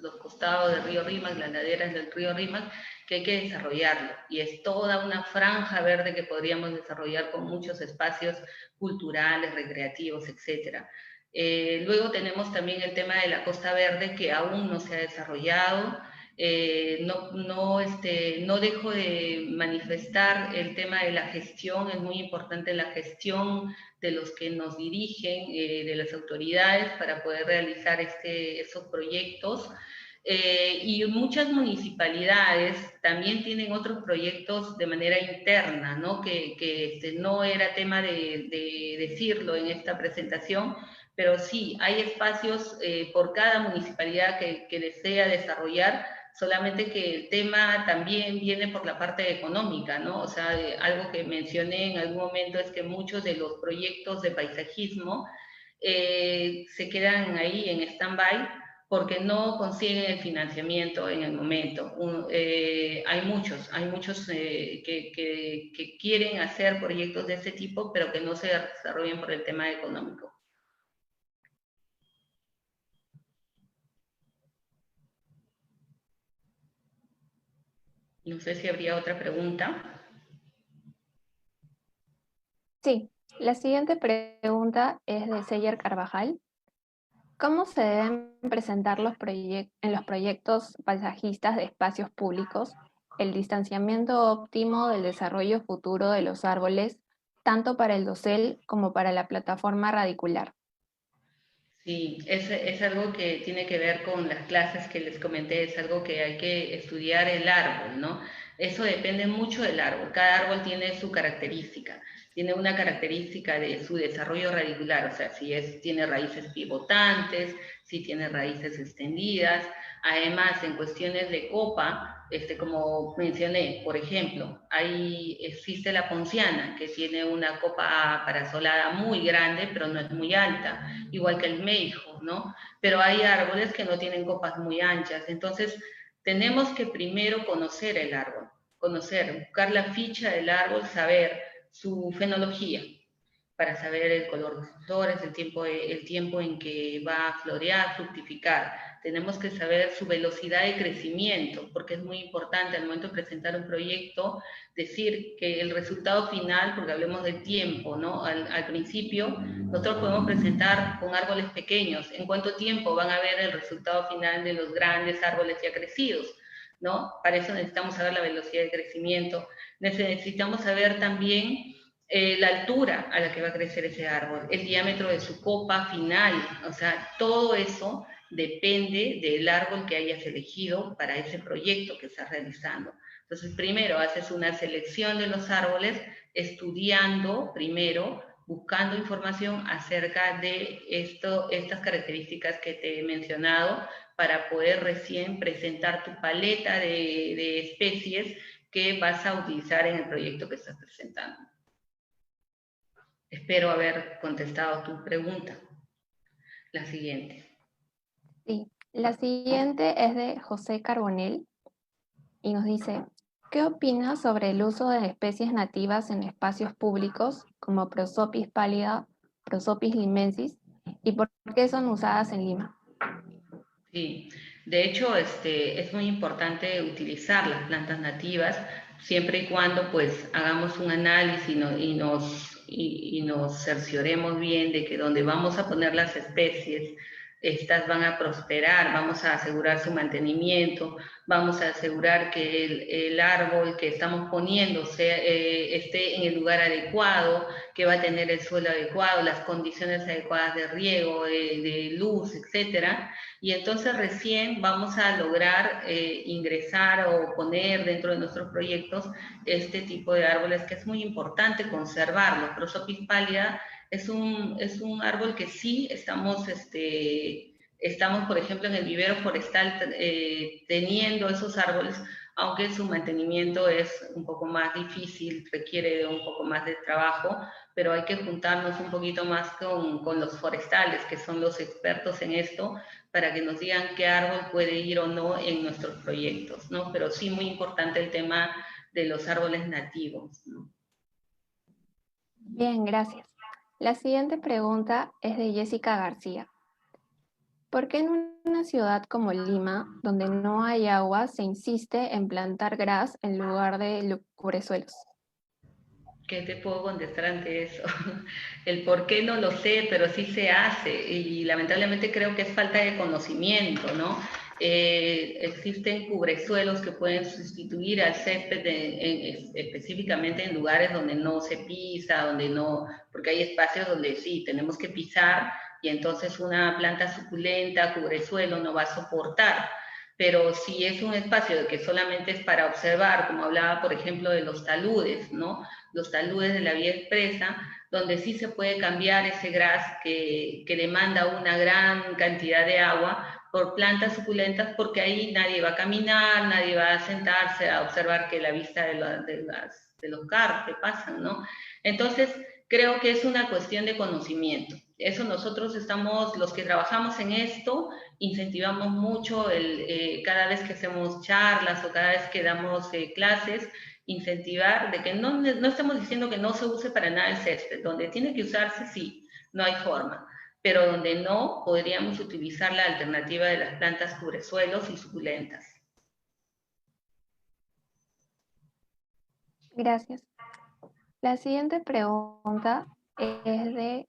Los costados del río Rímac, las laderas del río Rímac, que hay que desarrollarlo. Y es toda una franja verde que podríamos desarrollar con muchos espacios culturales, recreativos, etcétera. Luego tenemos también el tema de la Costa Verde, que aún no se ha desarrollado. No dejo de manifestar el tema de la gestión, es muy importante la gestión de los que nos dirigen, de las autoridades, para poder realizar esos proyectos. Y muchas municipalidades también tienen otros proyectos de manera interna, ¿no? Que no era tema de decirlo en esta presentación, pero sí, hay espacios por cada municipalidad que desea desarrollar, solamente que el tema también viene por la parte económica, ¿no? O sea, algo que mencioné en algún momento es que muchos de los proyectos de paisajismo se quedan ahí en stand-by porque no consiguen el financiamiento en el momento. Hay muchos que quieren hacer proyectos de ese tipo, pero que no se desarrollan por el tema económico. No sé si habría otra pregunta. Sí, la siguiente pregunta es de Seyer Carvajal. ¿Cómo se deben presentar en los proyectos paisajistas de espacios públicos el distanciamiento óptimo del desarrollo futuro de los árboles, tanto para el dosel como para la plataforma radicular? Sí, es algo que tiene que ver con las clases que les comenté, es algo que hay que estudiar el árbol, ¿no? Eso depende mucho del árbol, cada árbol tiene su característica, tiene una característica de su desarrollo radicular, o sea, tiene raíces pivotantes, si tiene raíces extendidas, además en cuestiones de copa, como mencioné, por ejemplo, existe la ponciana, que tiene una copa parasolada muy grande, pero no es muy alta, igual que el meijo, ¿no? Pero hay árboles que no tienen copas muy anchas, entonces tenemos que primero conocer el árbol, buscar la ficha del árbol, saber su fenología, para saber el color de sus flores, el tiempo en que va a florear, fructificar. Tenemos que saber su velocidad de crecimiento, porque es muy importante al momento de presentar un proyecto, decir que el resultado final, porque hablemos del tiempo, ¿no? Al principio, nosotros podemos presentar con árboles pequeños, en cuánto tiempo van a ver el resultado final de los grandes árboles ya crecidos, ¿no? Para eso necesitamos saber la velocidad de crecimiento, necesitamos saber también la altura a la que va a crecer ese árbol, el diámetro de su copa final, o sea, todo eso depende del árbol que hayas elegido para ese proyecto que estás realizando. Entonces, primero haces una selección de los árboles, estudiando primero, buscando información acerca de estas características que te he mencionado, para poder recién presentar tu paleta de especies que vas a utilizar en el proyecto que estás presentando. Espero haber contestado tu pregunta. La siguiente. Sí, la siguiente es de José Carbonell y nos dice, ¿qué opinas sobre el uso de especies nativas en espacios públicos como Prosopis pálida Prosopis limensis y por qué son usadas en Lima? Sí, de hecho, es muy importante utilizar las plantas nativas siempre y cuando pues hagamos un análisis y nos cercioremos bien de que donde vamos a poner las especies, estas van a prosperar, vamos a asegurar su mantenimiento, vamos a asegurar que el árbol que estamos poniendo esté en el lugar adecuado, que va a tener el suelo adecuado, las condiciones adecuadas de riego, de luz, etcétera. Y entonces recién vamos a lograr ingresar o poner dentro de nuestros proyectos este tipo de árboles que es muy importante conservarlos. Prosopis pálida es un árbol que sí estamos, por ejemplo, en el vivero forestal teniendo esos árboles, aunque su mantenimiento es un poco más difícil, requiere de un poco más de trabajo, pero hay que juntarnos un poquito más con los forestales, que son los expertos en esto, para que nos digan qué árbol puede ir o no en nuestros proyectos, ¿no? Pero sí muy importante el tema de los árboles nativos, ¿no? Bien, gracias. La siguiente pregunta es de Jessica García. ¿Por qué en una ciudad como Lima, donde no hay agua, se insiste en plantar gras en lugar de cubresuelos? ¿Qué te puedo contestar ante eso? El por qué no lo sé, pero sí se hace y lamentablemente creo que es falta de conocimiento, ¿no? Existen cubresuelos que pueden sustituir al césped específicamente en lugares donde no se pisa, donde no, porque hay espacios donde sí tenemos que pisar y entonces una planta suculenta, cubresuelo, no va a soportar. Pero si es un espacio que solamente es para observar, como hablaba por ejemplo de los taludes, ¿no? Los taludes de la vía expresa, donde sí se puede cambiar ese gras que demanda una gran cantidad de agua por plantas suculentas, porque ahí nadie va a caminar, nadie va a sentarse a observar que la vista de los carros que pasan, ¿no? Entonces, creo que es una cuestión de conocimiento. Eso nosotros estamos, los que trabajamos en esto, incentivamos mucho cada vez que hacemos charlas o cada vez que damos clases, incentivar de que no estamos diciendo que no se use para nada el césped, donde tiene que usarse sí, no hay forma, pero donde no, podríamos utilizar la alternativa de las plantas cubresuelos y suculentas. Gracias. La siguiente pregunta es de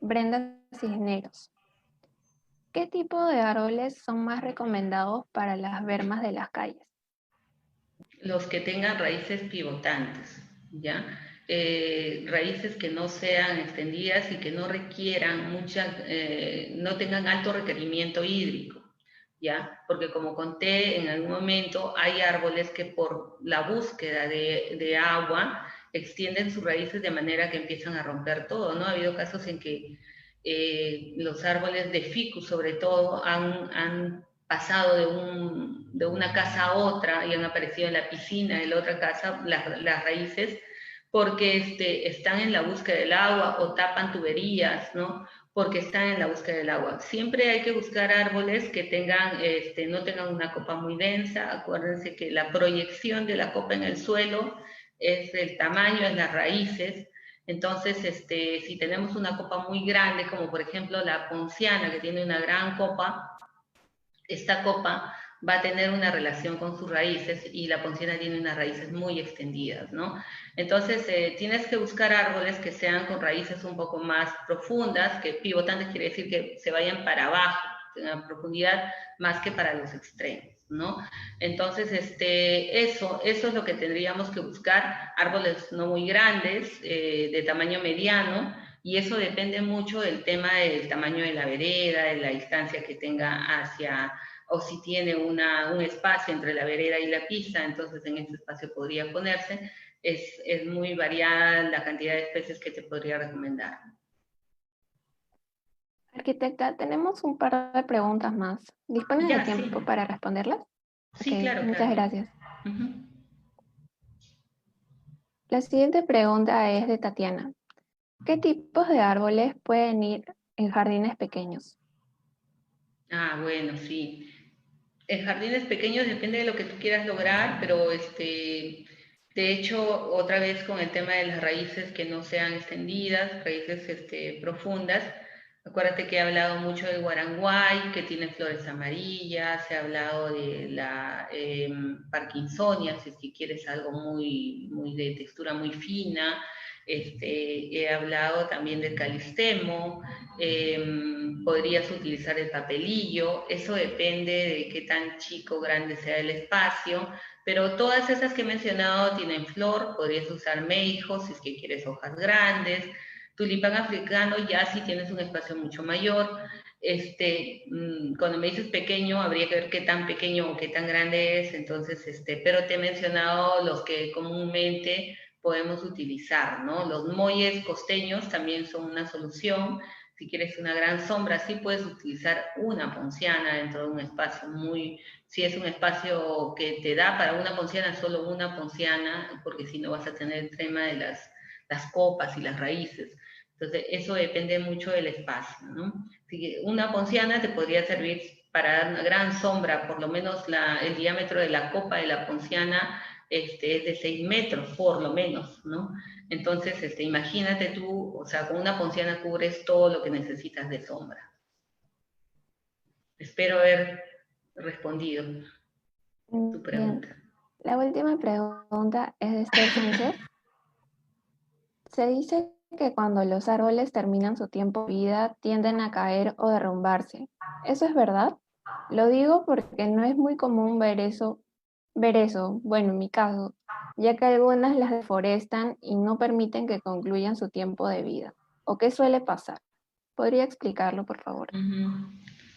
Brenda Cisneros. ¿Qué tipo de árboles son más recomendados para las bermas de las calles? Los que tengan raíces pivotantes, ¿ya? Raíces que no sean extendidas y que no requieran no tengan alto requerimiento hídrico, ¿ya? Porque como conté en algún momento, hay árboles que por la búsqueda de agua extienden sus raíces de manera que empiezan a romper todo, ¿no? Ha habido casos en que los árboles de ficus, sobre todo, han pasado de una casa a otra y han aparecido en la piscina de la otra casa las raíces porque están en la búsqueda del agua o tapan tuberías, ¿no? Porque están en la búsqueda del agua. Siempre hay que buscar árboles que no tengan una copa muy densa. Acuérdense que la proyección de la copa en el suelo es el tamaño, es las raíces. Entonces, si tenemos una copa muy grande, como por ejemplo la ponciana, que tiene una gran copa, esta copa va a tener una relación con sus raíces y la ponciana tiene unas raíces muy extendidas, ¿no? Entonces, tienes que buscar árboles que sean con raíces un poco más profundas, que pivotantes quiere decir que se vayan para abajo, en profundidad, más que para los extremos, ¿no? Entonces, eso es lo que tendríamos que buscar, árboles no muy grandes, de tamaño mediano, y eso depende mucho del tema del tamaño de la vereda, de la distancia que tenga o si tiene un espacio entre la vereda y la pista, entonces en ese espacio podría ponerse. Es muy variada la cantidad de especies que te podría recomendar. Arquitecta, tenemos un par de preguntas más. ¿Dispone de Ya, sí. tiempo para responderlas? Sí, Ok, claro, muchas claro. gracias. Uh-huh. La siguiente pregunta es de Tatiana. ¿Qué tipos de árboles pueden ir en jardines pequeños? Ah, bueno, sí. En jardines pequeños depende de lo que tú quieras lograr, pero De hecho, otra vez con el tema de las raíces que no sean extendidas, raíces profundas. Acuérdate que he hablado mucho del guaranguay, que tiene flores amarillas, he hablado de la parkinsonia, si es que quieres algo muy de textura muy fina. He hablado también del calistemo, podrías utilizar el papelillo, eso depende de qué tan chico o grande sea el espacio, pero todas esas que he mencionado tienen flor, podrías usar meijo si es que quieres hojas grandes, tulipán africano ya si tienes un espacio mucho mayor. Cuando me dices pequeño, habría que ver qué tan pequeño o qué tan grande es, entonces, pero te he mencionado los que comúnmente podemos utilizar, ¿no? Los molles costeños también son una solución. Si quieres una gran sombra, sí puedes utilizar una ponciana dentro de un espacio si es un espacio que te da para una ponciana, solo una ponciana, porque si no vas a tener el tema de las copas y las raíces. Entonces, eso depende mucho del espacio, ¿no? Una ponciana te podría servir para dar una gran sombra, por lo menos el diámetro de la copa de la ponciana es de 6 metros, por lo menos, ¿no? Entonces, imagínate tú, o sea, con una ponciana cubres todo lo que necesitas de sombra. Espero haber respondido tu pregunta. Bien. La última pregunta es de Esther Sánchez. Se dice que cuando los árboles terminan su tiempo de vida tienden a caer o derrumbarse. ¿Eso es verdad? Lo digo porque no es muy común ver eso, bueno, en mi caso, ya que algunas las deforestan y no permiten que concluyan su tiempo de vida. ¿O qué suele pasar? ¿Podría explicarlo, por favor?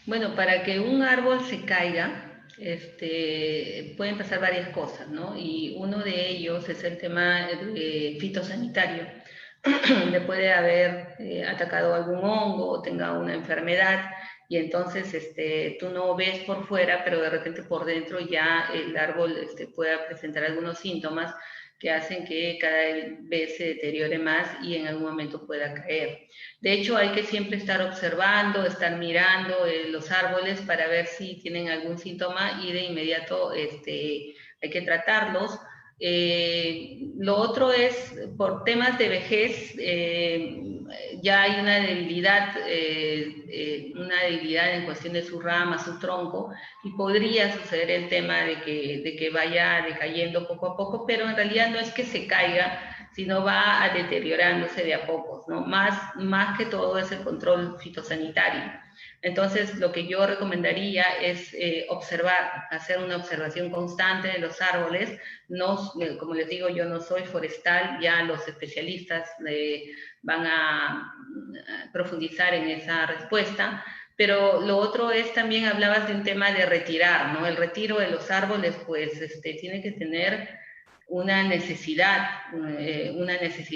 Bueno, para que un árbol se caiga, pueden pasar varias cosas, ¿no? Y uno de ellos es el tema fitosanitario, donde puede haber atacado algún hongo o tenga una enfermedad y entonces tú no ves por fuera, pero de repente por dentro ya el árbol pueda presentar algunos síntomas que hacen que cada vez se deteriore más y en algún momento pueda caer. De hecho, hay que siempre estar observando, estar mirando los árboles para ver si tienen algún síntoma y de inmediato hay que tratarlos. Lo otro es, por temas de vejez, ya hay una debilidad en cuestión de su rama, su tronco, y podría suceder el tema de que vaya decayendo poco a poco, pero en realidad no es que se caiga, sino va deteriorándose de a pocos, ¿no? Más que todo es el control fitosanitario. Entonces, lo que yo recomendaría es observar, hacer una observación constante de los árboles. No, como les digo, yo no soy forestal, ya los especialistas van a profundizar en esa respuesta. Pero lo otro es también, hablabas de un tema de retirar, ¿no? El retiro de los árboles, pues, tiene que tener una necesidad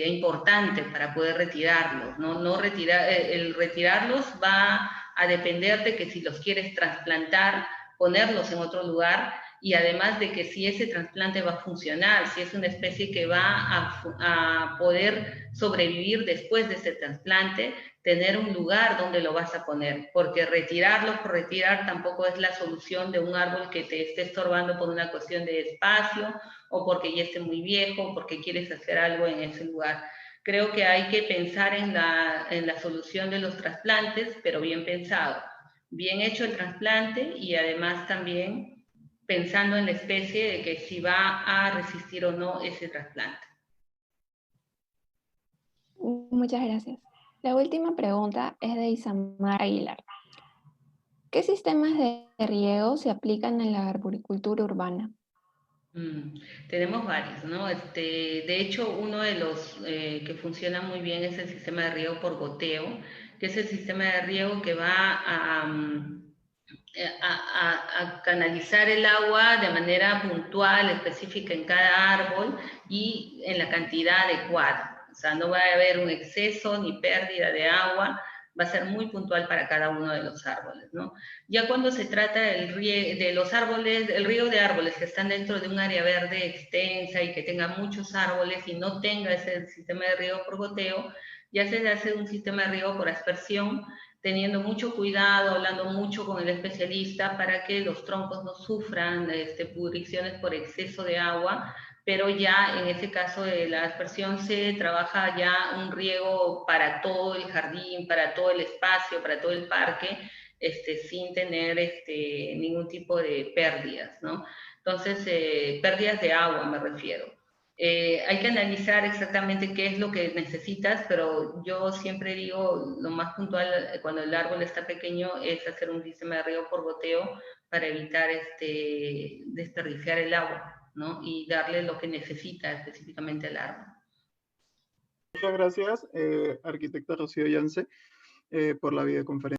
importante para poder retirarlos, ¿no? El retirarlos va a depender de que si los quieres trasplantar, ponerlos en otro lugar, y además de que si ese trasplante va a funcionar, si es una especie que va a poder sobrevivir después de ese trasplante, tener un lugar donde lo vas a poner, porque retirarlo por retirar tampoco es la solución de un árbol que te esté estorbando por una cuestión de espacio o porque ya esté muy viejo o porque quieres hacer algo en ese lugar. Creo que hay que pensar en la solución de los trasplantes, pero bien pensado, bien hecho el trasplante y además también pensando en la especie de que si va a resistir o no ese trasplante. Muchas gracias. La última pregunta es de Isamar Aguilar. ¿Qué sistemas de riego se aplican en la arboricultura urbana? Tenemos varios, ¿no? De hecho, uno de los que funciona muy bien es el sistema de riego por goteo, que es el sistema de riego que va a canalizar el agua de manera puntual, específica en cada árbol y en la cantidad adecuada. O sea, no va a haber un exceso ni pérdida de agua, va a ser muy puntual para cada uno de los árboles, ¿no? Ya cuando se trata de los árboles, el riego de árboles que están dentro de un área verde extensa y que tenga muchos árboles y no tenga ese sistema de riego por goteo, ya se hace un sistema de riego por aspersión, teniendo mucho cuidado, hablando mucho con el especialista para que los troncos no sufran pudriciones por exceso de agua, pero ya en este caso de la aspersión se trabaja ya un riego para todo el jardín, para todo el espacio, para todo el parque, sin tener ningún tipo de pérdidas, ¿no? Entonces, pérdidas de agua me refiero. Hay que analizar exactamente qué es lo que necesitas, pero yo siempre digo, lo más puntual cuando el árbol está pequeño es hacer un sistema de riego por goteo para evitar desperdiciar el agua, ¿no? Y darle lo que necesita específicamente al árbol. Muchas gracias, arquitecta Rocío Yance, por la videoconferencia.